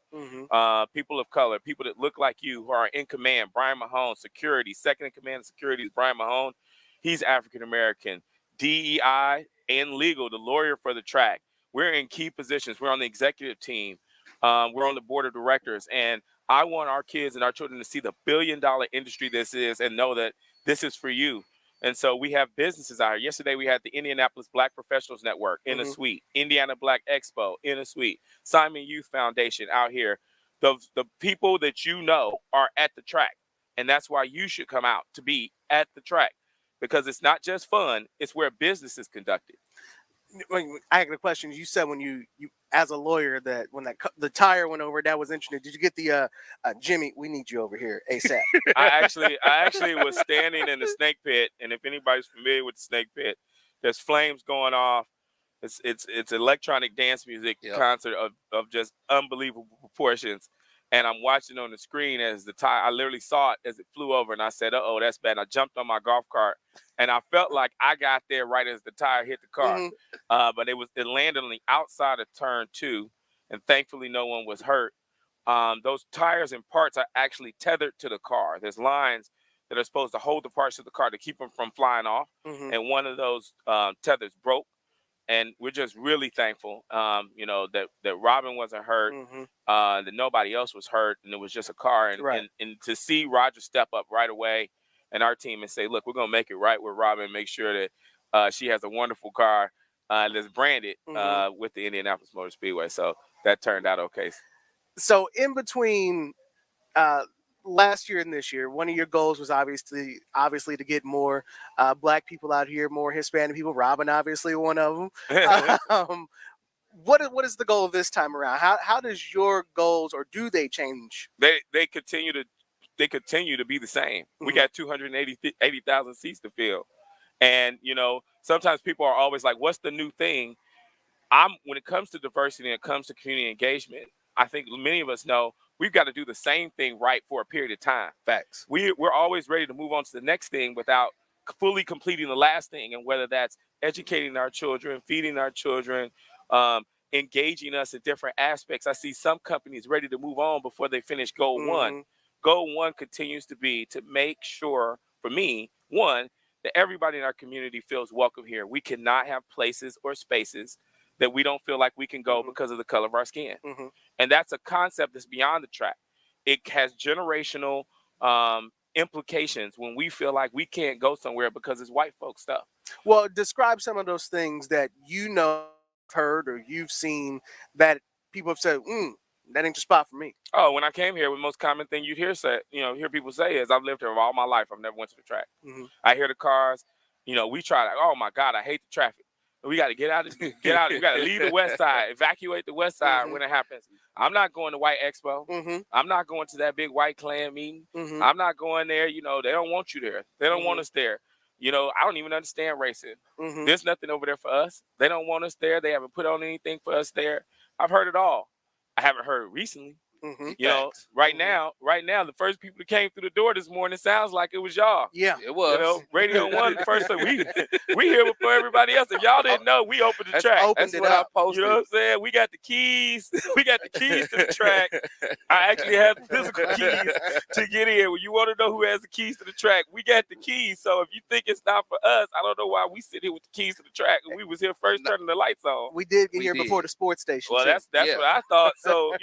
People of color, people that look like you, who are in command. Brian Mahone, security. Second in command of security is Brian Mahone. He's African American. DEI and legal, the lawyer for the track. We're in key positions. We're on the executive team. We're on the board of directors. And I want our kids and our children to see the billion-dollar industry this is and know that this is for you. And so we have businesses out here. Yesterday, we had the Indianapolis Black Professionals Network in a suite, Indiana Black Expo in a suite, Simon Youth Foundation out here. The people that you know are at the track. And that's why you should come out to be at the track, because it's not just fun. It's where business is conducted. I have a question. You said when you as a lawyer that when the tire went over, that was interesting. Did you get the Jimmy, we need you over here ASAP? I actually was standing in the snake pit, and if anybody's familiar with the snake pit, there's flames going off. It's electronic dance music concert of just unbelievable proportions. And I'm watching on the screen as the tire, I literally saw it as it flew over, and I said, uh-oh, that's bad. And I jumped on my golf cart, and I felt like I got there right as the tire hit the car. But it landed on the outside of turn 2, and thankfully no one was hurt. Those tires and parts are actually tethered to the car. There's lines that are supposed to hold the parts of the car to keep them from flying off, and one of those tethers broke. And we're just really thankful, that Robin wasn't hurt, that nobody else was hurt, and it was just a car. And to see Roger step up right away and our team and say, look, we're going to make it right with Robin, make sure that she has a wonderful car that's branded with the Indianapolis Motor Speedway. So that turned out okay. So in between last year and this year, one of your goals was obviously to get more Black people out here, more Hispanic people. Robin, obviously, one of them. What is the goal this time around? How does your goals, or do they change? They continue to be the same. We got 280,000 seats to fill, and sometimes people are always like, "What's the new thing?" When it comes to diversity and it comes to community engagement, I think many of us know we've got to do the same thing right for a period of time. Facts. We're always ready to move on to the next thing without fully completing the last thing. And whether that's educating our children, feeding our children, engaging us in different aspects. I see some companies ready to move on before they finish goal one. Goal one continues to be to make sure, for me, one, that everybody in our community feels welcome here. We cannot have places or spaces that we don't feel like we can go because of the color of our skin. And that's a concept that's beyond the track. It has generational implications when we feel like we can't go somewhere because it's white folk stuff. Well, describe some of those things that heard or you've seen that people have said, that ain't the spot for me. Oh, when I came here, the most common thing you'd hear people say is, I've lived here all my life. I've never went to the track. I hear the cars. We try, like, oh my God, I hate the traffic. We got to get out. We got to leave the west side, evacuate the west side when it happens. I'm not going to White Expo. I'm not going to that big white Klan meeting. I'm not going there. They don't want you there. They don't want us there. I don't even understand racism. There's nothing over there for us. They don't want us there. They haven't put on anything for us there. I've heard it all. I haven't heard it recently. Right now, the first people that came through the door this morning sounds like it was y'all. Yeah, it was. Radio One, the first thing we here before everybody else. If y'all didn't know, we opened the track. That's what I posted. You know what I'm saying? We got the keys. We got the keys to the track. I actually have the physical keys to get in. When you want to know who has the keys to the track, we got the keys. So if you think it's not for us, I don't know why we sit here with the keys to the track. And we was here first turning the lights on. We did get here before the sports station. Well, that's what I thought. So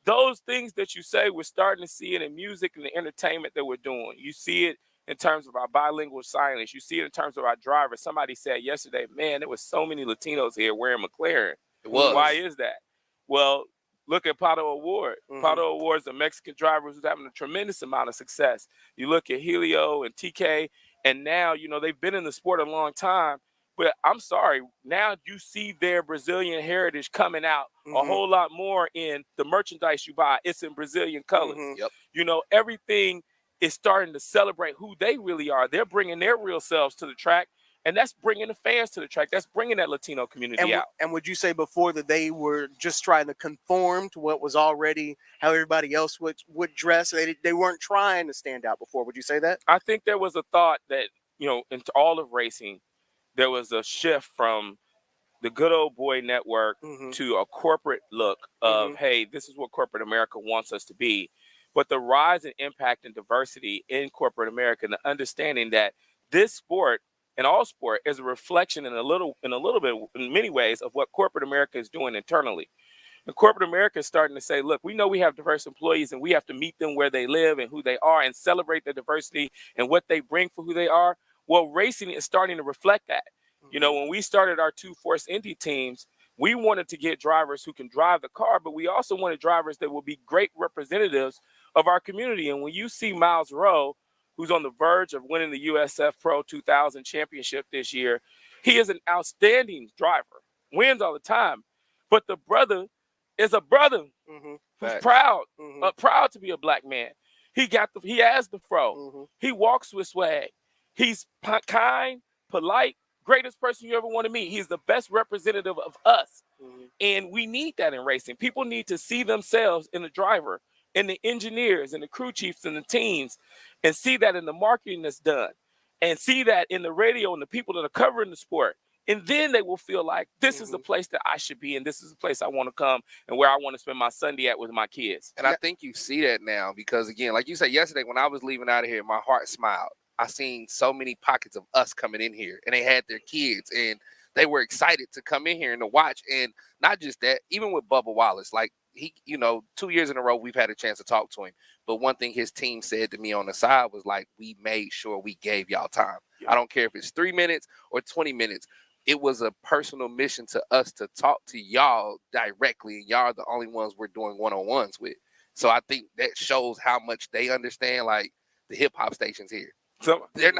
those things that you say, we're starting to see it in music and the entertainment that we're doing. You see it in terms of our bilingual signage. You see it in terms of our drivers. Somebody said yesterday, man, there was so many Latinos here wearing McLaren. It was. Why is that? Well, look at Pato Award. Pato Award is a Mexican driver who's having a tremendous amount of success. You look at Helio and TK, and now, they've been in the sport a long time. But I'm sorry, now you see their Brazilian heritage coming out a whole lot more in the merchandise you buy. It's in Brazilian colors. Everything is starting to celebrate who they really are. They're bringing their real selves to the track, and that's bringing the fans to the track. That's bringing that Latino community out. And would you say before that they were just trying to conform to what was already how everybody else would dress? They weren't trying to stand out before. Would you say that? I think there was a thought that, into all of racing, there was a shift from the good old boy network Mm-hmm. to a corporate look of, hey, this is what corporate America wants us to be. But the rise in impact and diversity in corporate America, and the understanding that this sport and all sport is a reflection in a little bit, in many ways, of what corporate America is doing internally. And corporate America is starting to say, look, we know we have diverse employees and we have to meet them where they live and who they are and celebrate their diversity and what they bring for who they are. Well, racing is starting to reflect that. You know, when we started our two Force Indy teams, we wanted to get drivers who can drive the car, but we also wanted drivers that will be great representatives of our community. And when you see Miles Rowe, who's on the verge of winning the USF Pro 2000 championship this year, he is an outstanding driver, wins all the time. But the brother is a brother who's proud, proud to be a black man. He has the fro. He walks with swag. He's kind, polite, greatest person you ever want to meet. He's the best representative of us. And we need that in racing. People need to see themselves in the driver, in the engineers, and the crew chiefs, and the teams, and see that in the marketing that's done, and see that in the radio and the people that are covering the sport. And then they will feel like this is the place that I should be, and this is the place I want to come, and where I want to spend my Sunday at with my kids. And I think you see that now because, again, like you said yesterday, when I was leaving out of here, my heart smiled. I seen so many pockets of us coming in here, and they had their kids, and they were excited to come in here and to watch. And not just that, even with Bubba Wallace, like he, 2 years in a row, we've had a chance to talk to him. But one thing his team said to me on the side was like, we made sure we gave y'all time. I don't care if it's 3 minutes or 20 minutes. It was a personal mission to us to talk to y'all directly, and y'all are the only ones we're doing one-on-ones with. So I think that shows how much they understand, like, the hip-hop stations here. So there's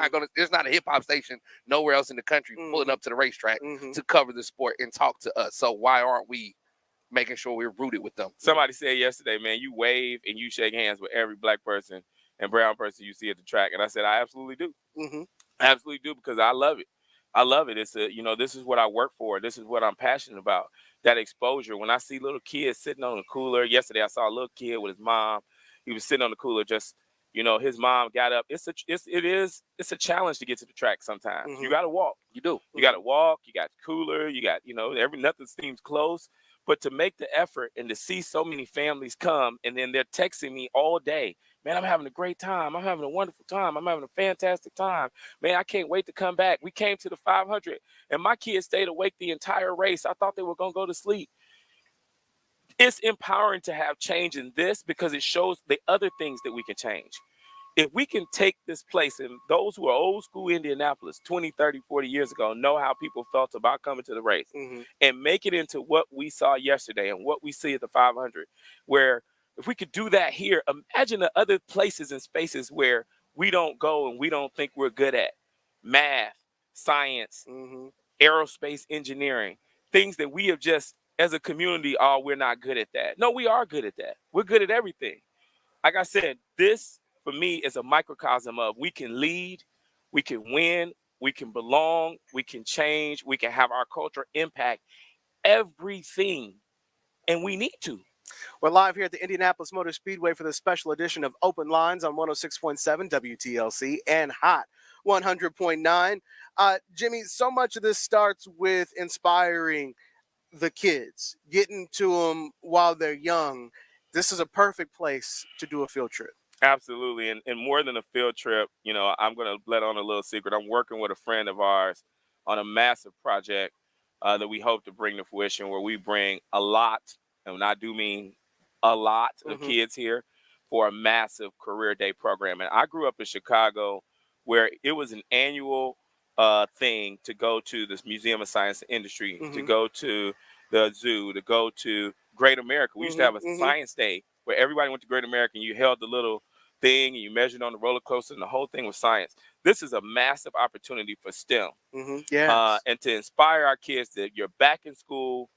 not a hip-hop station nowhere else in the country pulling up to the racetrack to cover the sport and talk to us. So why aren't we making sure we're rooted with them? Somebody said yesterday, man, you wave and you shake hands with every black person and brown person you see at the track. And I said, I absolutely do. I absolutely do, because I love it. I love it. It's this is what I work for. This is what I'm passionate about. That exposure. When I see little kids sitting on the cooler, yesterday I saw a little kid with his mom. He was sitting on the cooler, just, his mom got up. It's a challenge to get to the track sometimes. You got to walk. You do. You got to walk. You got the cooler. You got, nothing seems close. But to make the effort and to see so many families come, and then they're texting me all day, man, I'm having a great time. I'm having a wonderful time. I'm having a fantastic time. Man, I can't wait to come back. We came to the 500, and my kids stayed awake the entire race. I thought they were going to go to sleep. It's empowering to have change in this, because it shows the other things that we can change. If we can take this place, and those who are old school Indianapolis 20, 30, 40 years ago know how people felt about coming to the race, and make it into what we saw yesterday and what we see at the 500, where if we could do that here, imagine the other places and spaces where we don't go and we don't think we're good at. Math, science, aerospace engineering, things that we have just, as a community, we're not good at that. No, we are good at that. We're good at everything. Like I said, this, for me, is a microcosm of we can lead, we can win, we can belong, we can change, we can have our culture impact everything, and we need to. We're live here at the Indianapolis Motor Speedway for the special edition of Open Lines on 106.7 WTLC and Hot 100.9. Jimmy, so much of this starts with inspiring the kids, getting to them while they're young. This is a perfect place to do a field trip. Absolutely. And more than a field trip, I'm going to let on a little secret. I'm working with a friend of ours on a massive project that we hope to bring to fruition, where we bring a lot, and I do mean a lot of kids here, for a massive career day program. And I grew up in Chicago, where it was an annual thing to go to this Museum of Science and Industry, to go to the zoo, to go to Great America. We used to have a science day where everybody went to Great America, and you held the little thing and you measured on the roller coaster, and the whole thing was science. This is a massive opportunity for STEM. And to inspire our kids that you're back in school,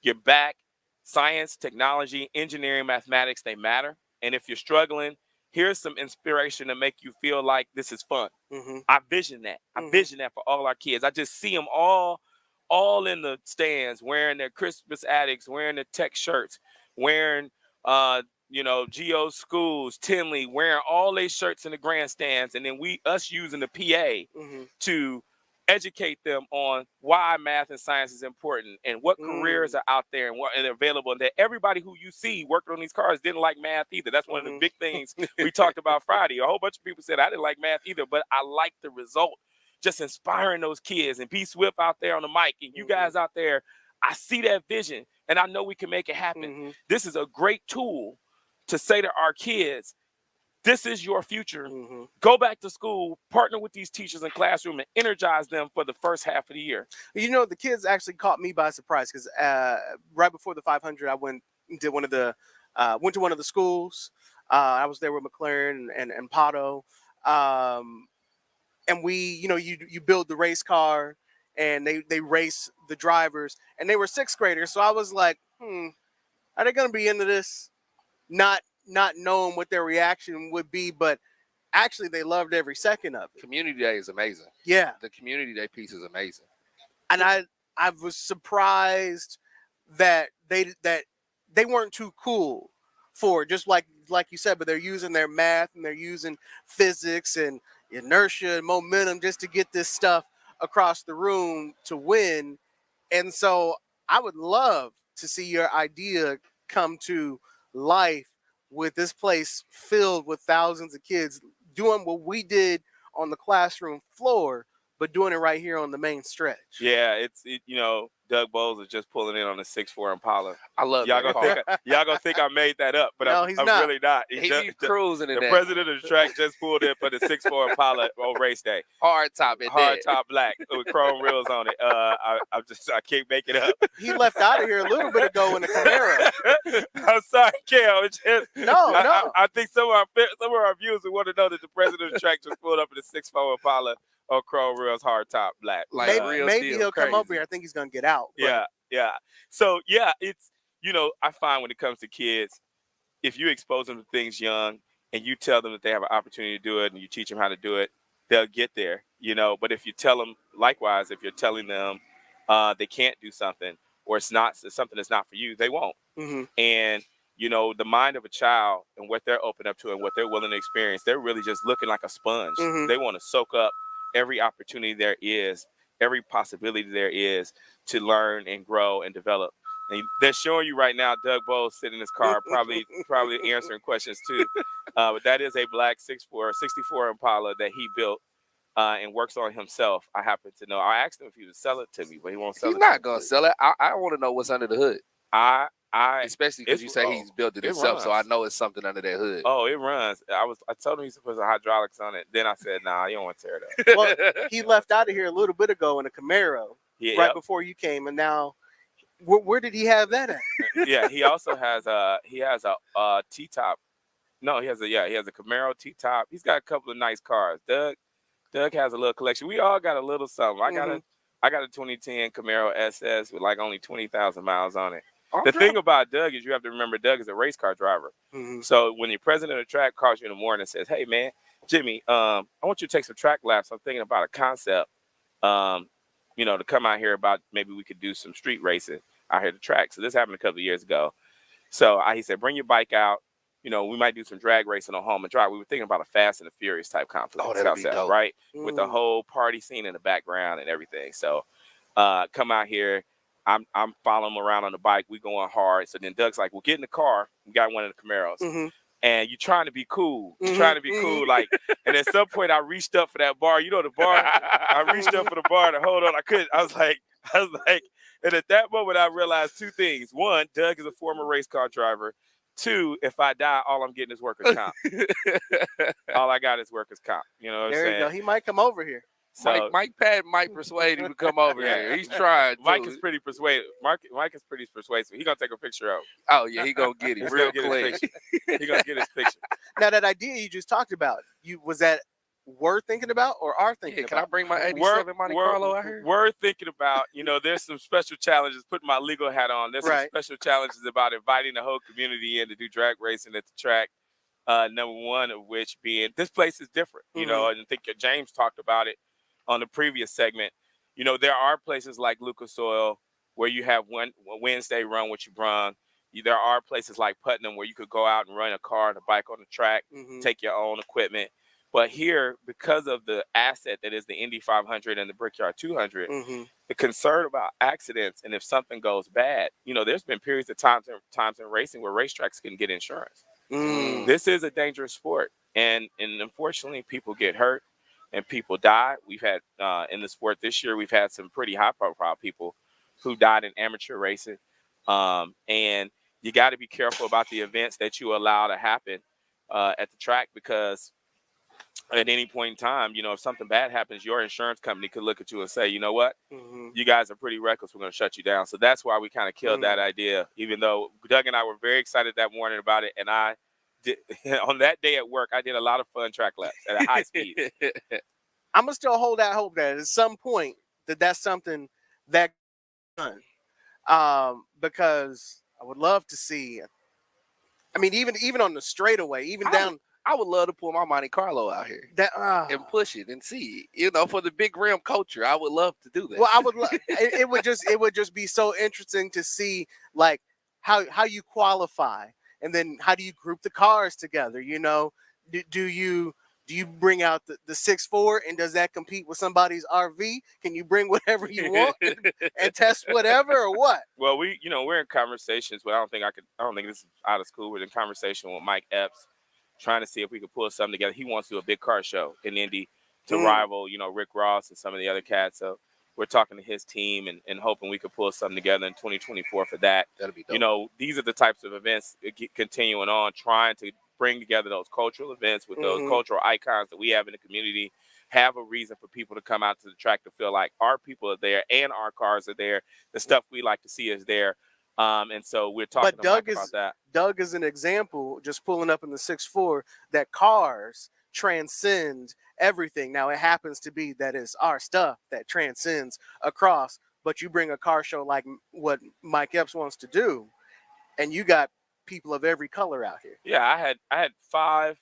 you're back. Science, technology, engineering, mathematics, they matter. And if you're struggling, here's some inspiration to make you feel like this is fun. I vision that. I vision that for all our kids. I just see them all in the stands, wearing their Christmas Addicts, wearing their tech shirts, wearing Geo Schools, Tinley, wearing all their shirts in the grandstands, and then us using the PA to educate them on why math and science is important and what careers are out there and what are available. And that everybody who you see working on these cars didn't like math either. That's one of the big things we talked about Friday. A whole bunch of people said I didn't like math either, but I like the result. Just inspiring those kids, and B Swift out there on the mic and you guys out there. I see that vision and I know we can make it happen. This is a great tool to say to our kids, this is your future. Go back to school, partner with these teachers in classroom, and energize them for the first half of the year. You know, the kids actually caught me by surprise because right before the 500, I went to one of the schools. I was there with McLaren and Pato, and we, you build the race car, and they race the drivers, and they were sixth graders. So I was like, are they going to be into this? Not knowing what their reaction would be, but actually they loved every second of it. Community Day is amazing. Yeah. The Community Day piece is amazing. And I was surprised that they weren't too cool for it, just like you said, but they're using their math and they're using physics and inertia and momentum just to get this stuff across the room to win. And so I would love to see your idea come to life with this place filled with thousands of kids doing what we did on the classroom floor, but doing it right here on the main stretch. Yeah, Doug Bowles is just pulling in on a 6'4" Impala. I love y'all gonna think I made that up, but no, I'm not. really not. He be cruising in the that. president of the track just pulled in for the 6'4" Impala on race day. Hard top black with chrome wheels on it. I can't make it up. He left out of here a little bit ago in the Camaro. I'm sorry, Kel. No. I think some of our viewers would want to know that the president of the track just pulled up in the 6'4" Impala. Oh, chrome wheels, hard top, black. Like maybe he'll come over here. I think he's gonna get out. But. Yeah. So it's I find when it comes to kids, if you expose them to things young and you tell them that they have an opportunity to do it and you teach them how to do it, they'll get there. But if you tell them likewise, if you're telling them they can't do something or it's something that's not for you, they won't. And the mind of a child and what they're open up to and what they're willing to experience, they're really just looking like a sponge. They want to soak up every opportunity there is, every possibility there is to learn and grow and develop. And they're showing you right now, Doug Bowles sitting in his car, probably answering questions too. But that is a black 64 Impala that he built and works on himself. I happen to know. I asked him if he would sell it to me, but he won't sell it. He's not gonna sell it. I want to know what's under the hood. Especially because you say he's built it himself, so I know it's something under that hood. Oh, it runs. I told him he's supposed to put hydraulics on it. Then I said, nah, you don't want to tear it up. Well, he left out of here a little bit ago in a Camaro, right before you came, and now where did he have that at? Yeah, he also has a T-top. No, he has a Camaro T-top. He's got a couple of nice cars. Doug has a little collection. We all got a little something. I got a 2010 Camaro SS with like only 20,000 miles on it. The thing about Doug is you have to remember Doug is a race car driver. So when the president of the track calls you in the morning and says, hey, man, Jimmy, I want you to take some track laps. I'm thinking about a concept, to come out here about maybe we could do some street racing out here at the track. So this happened a couple of years ago. So he said, bring your bike out. We might do some drag racing on home and drive. We were thinking about a Fast and the Furious type complex. Oh, that'd be dope. Right? With the whole party scene in the background and everything. So come out here. I'm following him around on the bike. We going hard. So then Doug's like, well, get in the car. We got one of the Camaros. And you're trying to be cool. Like, and at some point I reached up for that bar. The bar. I reached up for the bar to hold on. I couldn't. I was like, and at that moment I realized two things. One, Doug is a former race car driver. Two, if I die, all I'm getting is workers' comp. All I got is workers' comp. You know what I'm saying? There you go. He might come over here. So, Mike might persuade him to come over here. He's trying. Mike is pretty persuasive. Mike is pretty persuasive. He gonna take a picture of him. Oh yeah, he gonna get it real clean. He gonna get his picture. Now that idea you just talked about, was that worth thinking about or are thinking about? Can I bring my 87 Monte Carlo out here? We're thinking about, there's some special challenges, putting my legal hat on. There's some special challenges about inviting the whole community in to do drag racing at the track. Number one of which being, this place is different, and I think James talked about it on the previous segment. There are places like Lucas Oil where you have one Wednesday run what you brung. There are places like Putnam where you could go out and run a car and a bike on the track, take your own equipment. But here, because of the asset that is the Indy 500 and the Brickyard 200, the concern about accidents and if something goes bad, there's been periods of times in racing where racetracks can get insurance. This is a dangerous sport, and unfortunately, people get hurt and people die. We've had in the sport this year, we've had some pretty high-profile people who died in amateur racing, and you got to be careful about the events that you allow to happen at the track, because at any point in time, if something bad happens, your insurance company could look at you and say, you know what, you guys are pretty reckless, we're going to shut you down. So that's why we kind of killed that idea, even though Doug and I were very excited that morning about it. And I did, on that day at work, I did a lot of fun track laps at a high speed. I'm going to still hold out hope that at some point that's something that done. Because I would love to see, I mean, even on the straightaway, even down. I would love to pull my Monte Carlo out here and push it and see, for the big rim culture. I would love to do that. Well, I would. It would just be so interesting to see like how you qualify, and then how do you group the cars together? Do you bring out the 6.4, and does that compete with somebody's RV? Can you bring whatever you want and test whatever, or what? Well, we're in conversations, but I don't think this is out of school. We're in conversation with Mike Epps, trying to see if we could pull something together. He wants to do a big car show in Indy to rival, Rick Ross and some of the other cats. So we're talking to his team and hoping we could pull something together in 2024 for that. That'll be dope. These are the types of events continuing on, trying to bring together those cultural events with those cultural icons that we have in the community, have a reason for people to come out to the track to feel like our people are there and our cars are there. The stuff we like to see is there. And so we're talking about that. Doug is an example, just pulling up in the 6.4, that cars transcend everything. Now, it happens to be that it's our stuff that transcends across, but you bring a car show like what Mike Epps wants to do, and you got people of every color out here. Yeah, I had 5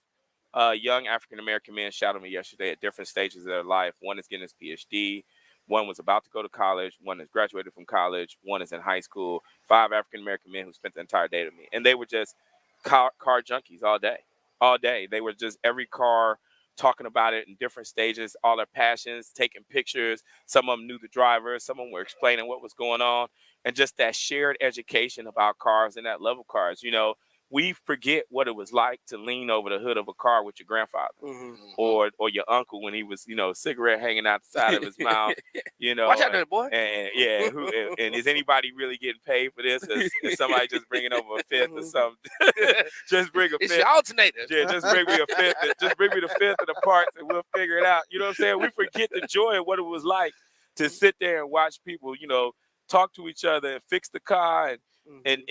young African-American men shout at me yesterday at different stages of their life. One is getting his PhD. One was about to go to college. One has graduated from college. One is in high school. 5 African-American men who spent the entire day with me. And they were just car junkies all day. All day. They were just every car, talking about it in different stages, all their passions, taking pictures. Some of them knew the driver. Some of them were explaining what was going on. And just that shared education about cars and that love of cars. We forget what it was like to lean over the hood of a car with your grandfather or your uncle when he was, cigarette hanging out the side of his mouth. Watch out there, boy. And yeah, and is anybody really getting paid for this? Is somebody just bringing over a fifth or something? Just bring a fifth. It's your alternator. Yeah, just bring me a fifth. Just bring me the fifth of the parts, and we'll figure it out. You know what I'm saying? We forget the joy of what it was like to sit there and watch people, talk to each other and fix the car and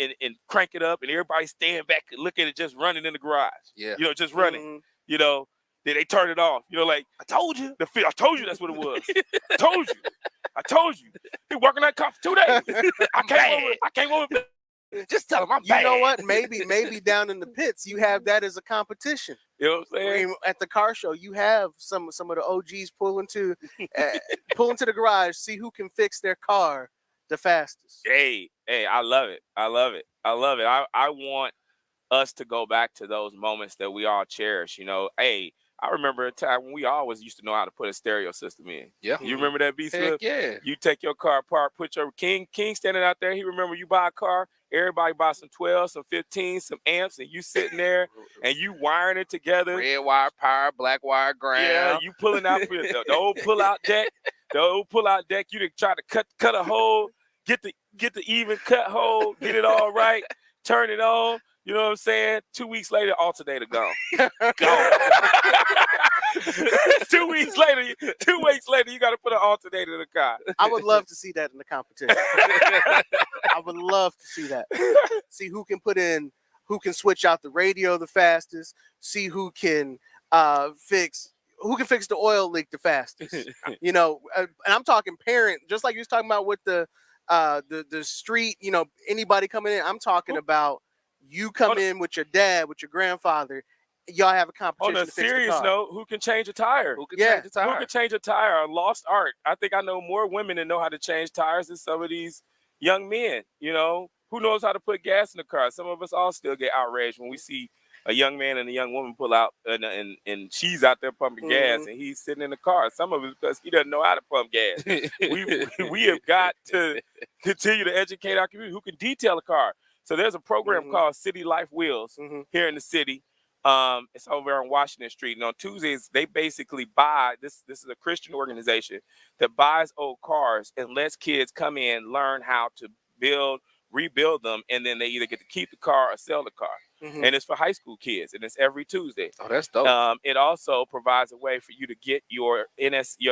crank it up, and everybody stand back and look at it just running in the garage. Yeah. Just running. Then they turn it off. Like, I told you. I told you that's what it was. I told you. Been working that car for 2 days. I came over. Just tell them I'm bad. You know what? Maybe down in the pits, you have that as a competition. You know what I'm saying? At the car show, you have some of the OGs pull into the garage, see who can fix their car the fastest. Hey, I love it. I want us to go back to those moments that we all cherish. I remember a time when we always used to know how to put a stereo system in. Yeah. You remember that, B-Slip? Yeah. You take your car apart, put your King standing out there. He remember you buy a car, everybody buy some 12, some 15, some amps, and you sitting there and you wiring it together. Red wire power, black wire ground. Yeah, you pulling out the old pull-out deck. The old pull-out deck, you try to cut a hole, get the even cut hole, get it all right, turn it on. You know what I'm saying? 2 weeks later, alternator gone. Gone. 2 weeks later, you got to put an alternator in the car. I would love to see that in the competition. I would love to see that. See who can switch out the radio the fastest. See who can fix the oil leak the fastest. And I'm talking parent, just like you was talking about with the street. Anybody coming in. I'm talking about. You come in with your dad, with your grandfather, y'all have a competition. On a serious note, who can change a tire? Who can change a tire? Who can change a tire? A lost art. I think I know more women that know how to change tires than some of these young men. Who knows how to put gas in the car? Some of us all still get outraged when we see a young man and a young woman pull out, and she's out there pumping gas, and he's sitting in the car. Some of it because he doesn't know how to pump gas. we have got to continue to educate our community who can detail a car. So there's a program called City Life Wheels here in the city. It's over on Washington Street. And on Tuesdays, they basically buy, this is a Christian organization that buys old cars and lets kids come in, learn how to rebuild them, and then they either get to keep the car or sell the car. And it's for high school kids, and it's every Tuesday. Oh, that's dope. It also provides a way for you to get your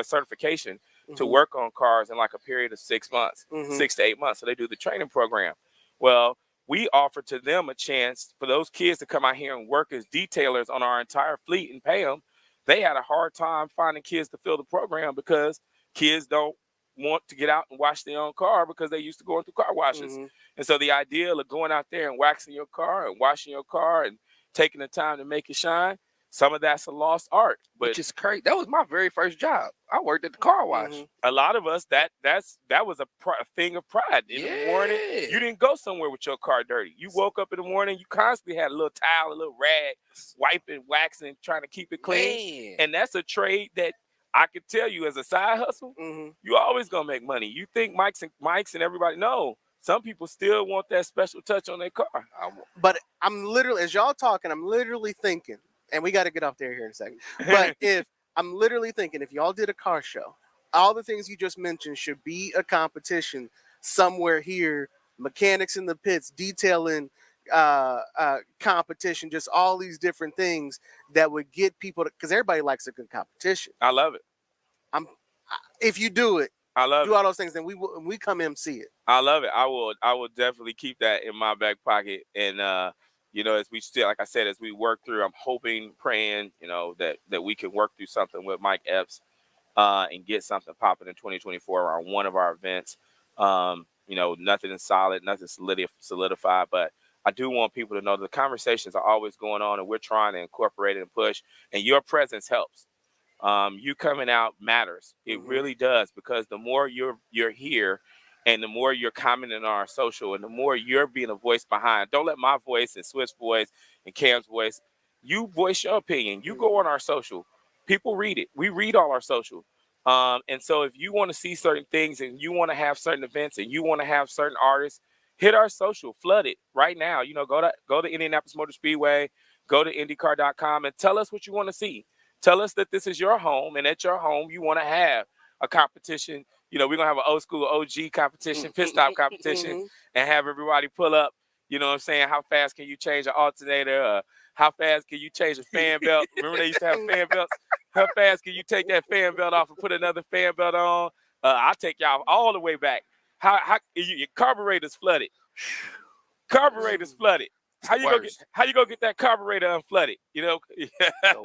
certification to work on cars in like a period of 6 months, 6 to 8 months. So they do the training program. Well, we offer to them a chance for those kids to come out here and work as detailers on our entire fleet and pay them. They had a hard time finding kids to fill the program because kids don't want to get out and wash their own car because they used to going through car washes. And so the idea of going out there and waxing your car and washing your car and taking the time to make it shine, some of that's a lost art. But which is crazy. That was my very first job. I worked at the car wash. A lot of us, that was a thing of pride. In the morning, you didn't go somewhere with your car dirty. You woke up in the morning, you constantly had a little towel, a little rag, wiping, waxing, trying to keep it clean. And that's a trade that I could tell you as a side hustle, you always gonna make money. You think Mike's and everybody, no. Some people still want that special touch on their car. But I'm literally, as y'all talking, I'm literally thinking, and we got to get off there here in a second. But I'm literally thinking, if y'all did a car show, all the things you just mentioned should be a competition somewhere here. Mechanics in the pits, detailing competition, just all these different things that would get people to, because everybody likes a good competition. I love it. If you do it, I love do all those things, then we come MC it. I love it. I will definitely keep that in my back pocket. And as we still, like I said, as we work through, I'm hoping, praying, that we can work through something with Mike Epps and get something popping in 2024 around one of our events. Nothing is solid, nothing solidified, but I do want people to know the conversations are always going on, and we're trying to incorporate it and push. And your presence helps. You coming out matters. It really does, because the more you're here and the more you're commenting on our social and the more you're being a voice behind. Don't let my voice and Swift's voice and Cam's voice, you voice your opinion. You go on our social. People read it. We read all our social. And so if you want to see certain things and you want to have certain events and you want to have certain artists, hit our social, flood it right now. Go to Indianapolis Motor Speedway, go to IndyCar.com and tell us what you want to see. Tell us that this is your home, and at your home you want to have a competition. We're going to have an old school OG competition, pit stop competition, and have everybody pull up. You know what I'm saying? How fast can you change an alternator? How fast can you change a fan belt? Remember they used to have fan belts? How fast can you take that fan belt off and put another fan belt on? I'll take y'all all the way back. How your carburetor's flooded? Carburetor's flooded. How you gonna get that carburetor unflooded? The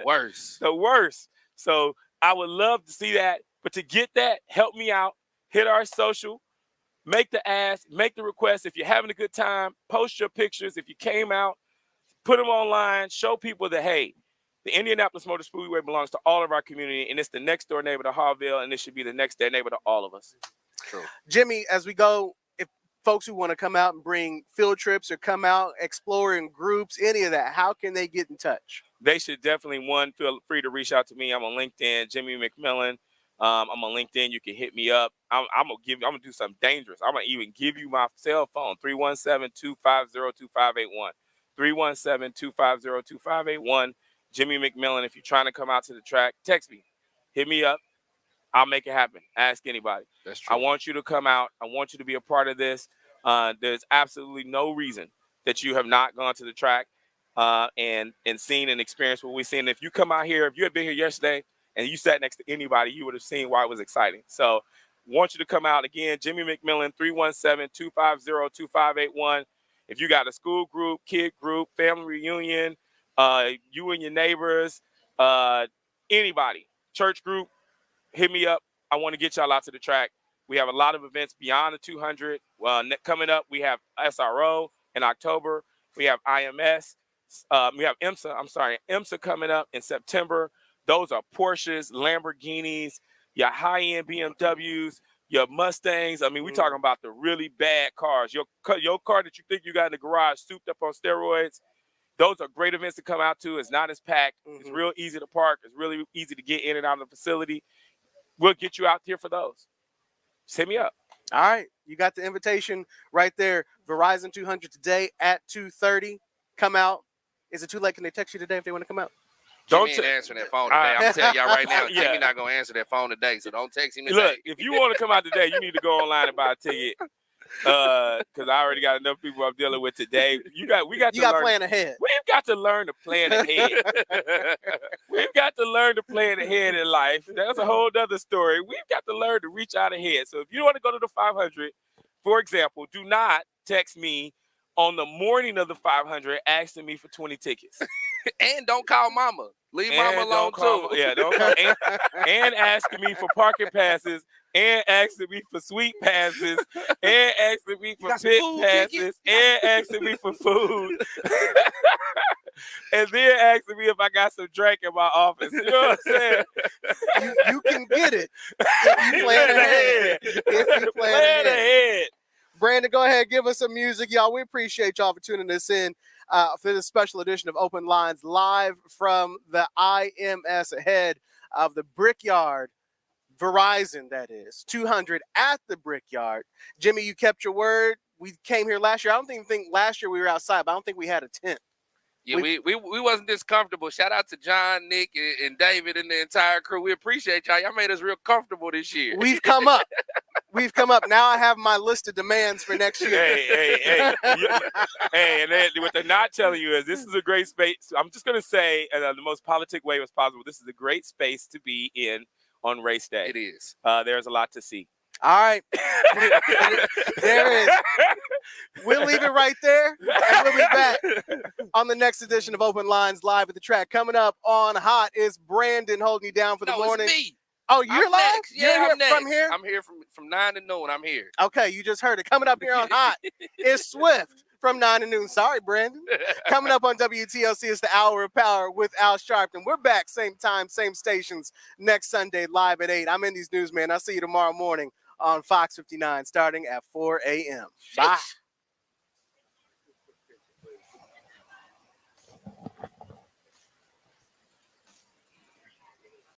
worst. The worst. So I would love to see that, but to get that, help me out. Hit our social, make the ask, make the request. If you're having a good time, post your pictures. If you came out, put them online. Show people that hey, the Indianapolis Motor Speedway belongs to all of our community, and it's the next door neighbor to Harville, and it should be the next door neighbor to all of us. True. Jimmy, as we go, if folks who want to come out and bring field trips or come out, explore in groups, any of that, how can they get in touch? They should definitely, feel free to reach out to me. I'm on LinkedIn, Jimmy McMillan. I'm on LinkedIn. You can hit me up. I'm gonna do something dangerous. I'm gonna even give you my cell phone, 317-250-2581. 317-250-2581. Jimmy McMillan. If you're trying to come out to the track, text me. Hit me up. I'll make it happen. Ask anybody. That's true. I want you to come out. I want you to be a part of this. There's absolutely no reason that you have not gone to the track and seen and experienced what we've seen. If you come out here, if you had been here yesterday and you sat next to anybody, you would have seen why it was exciting. So want you to come out. Again, Jimmy McMillan, 317-250-2581. If you got a school group, kid group, family reunion, you and your neighbors, anybody, church group, hit me up. I want to get y'all out to the track. We have a lot of events beyond the 200. Coming up, we have SRO in October. We have IMS. We have IMSA coming up in September. Those are Porsches, Lamborghinis, your high-end BMWs, your Mustangs. I mean, we're talking about the really bad cars. Your car that you think you got in the garage souped up on steroids, Those are great events to come out to. It's not as packed. Mm-hmm. It's real easy to park. It's really easy to get in and out of the facility. We'll get you out here for those. Just hit me up. All right. You got the invitation right there. Verizon 200 today at 2:30. Come out. Is it too late? Can they text you today if they want to come out? Jimmy ain't answering that phone today. I'm going to tell y'all right now, Yeah. Jimmy not going to answer that phone today, so don't text him today. Look, if you want to come out today, you need to go online and buy a ticket. Because I already got enough people I'm dealing with today. We got to plan ahead. We've got to learn to plan ahead. We've got to learn to plan ahead in life. That's a whole other story. We've got to learn to reach out ahead. So if you want to go to the 500, for example, do not text me on the morning of the 500 asking me for 20 tickets. And don't call mama. Leave mama alone too. Yeah, don't call. And asking me for parking passes, and asking me for suite passes, and asking me for pit passes, and asking me for food. And then asking me if I got some drink in my office. You know what I'm saying? You can get it if you plan ahead. If you plan ahead. Brandon, go ahead, give us some music, y'all. We appreciate y'all for tuning us in for this special edition of Open Lines, live from the IMS ahead of the Brickyard. Verizon, that is 200 at the Brickyard. Jimmy, you kept your word. We came here last year. I don't even think last year we were outside, but I don't think we had a tent. Yeah, we wasn't this comfortable. Shout out to John, Nick, and David and the entire crew. We appreciate y'all. Y'all made us real comfortable this year. We've come up. We've come up. Now I have my list of demands for next year. Hey, and then what they're not telling you is this is a great space. I'm just going to say in the most politic way as possible, this is a great space to be in on race day. It is. There's a lot to see. All right. There is. We'll leave it right there, and we'll be back on the next edition of Open Lines Live at the Track. Coming up on Hot is Brandon holding you down for the morning. It's me. Oh, you're I'm live? next. Yeah, You're I'm next. from here? I'm here from 9 to noon. I'm here. Okay, you just heard it. Coming up here on Hot is Swift from 9 to noon. Sorry, Brandon. Coming up on WTLC is the Hour of Power with Al Sharpton. We're back same time, same stations next Sunday live at 8. I'm Indy's Newsman. I'll see you tomorrow morning on Fox 59 starting at 4 a.m. Bye.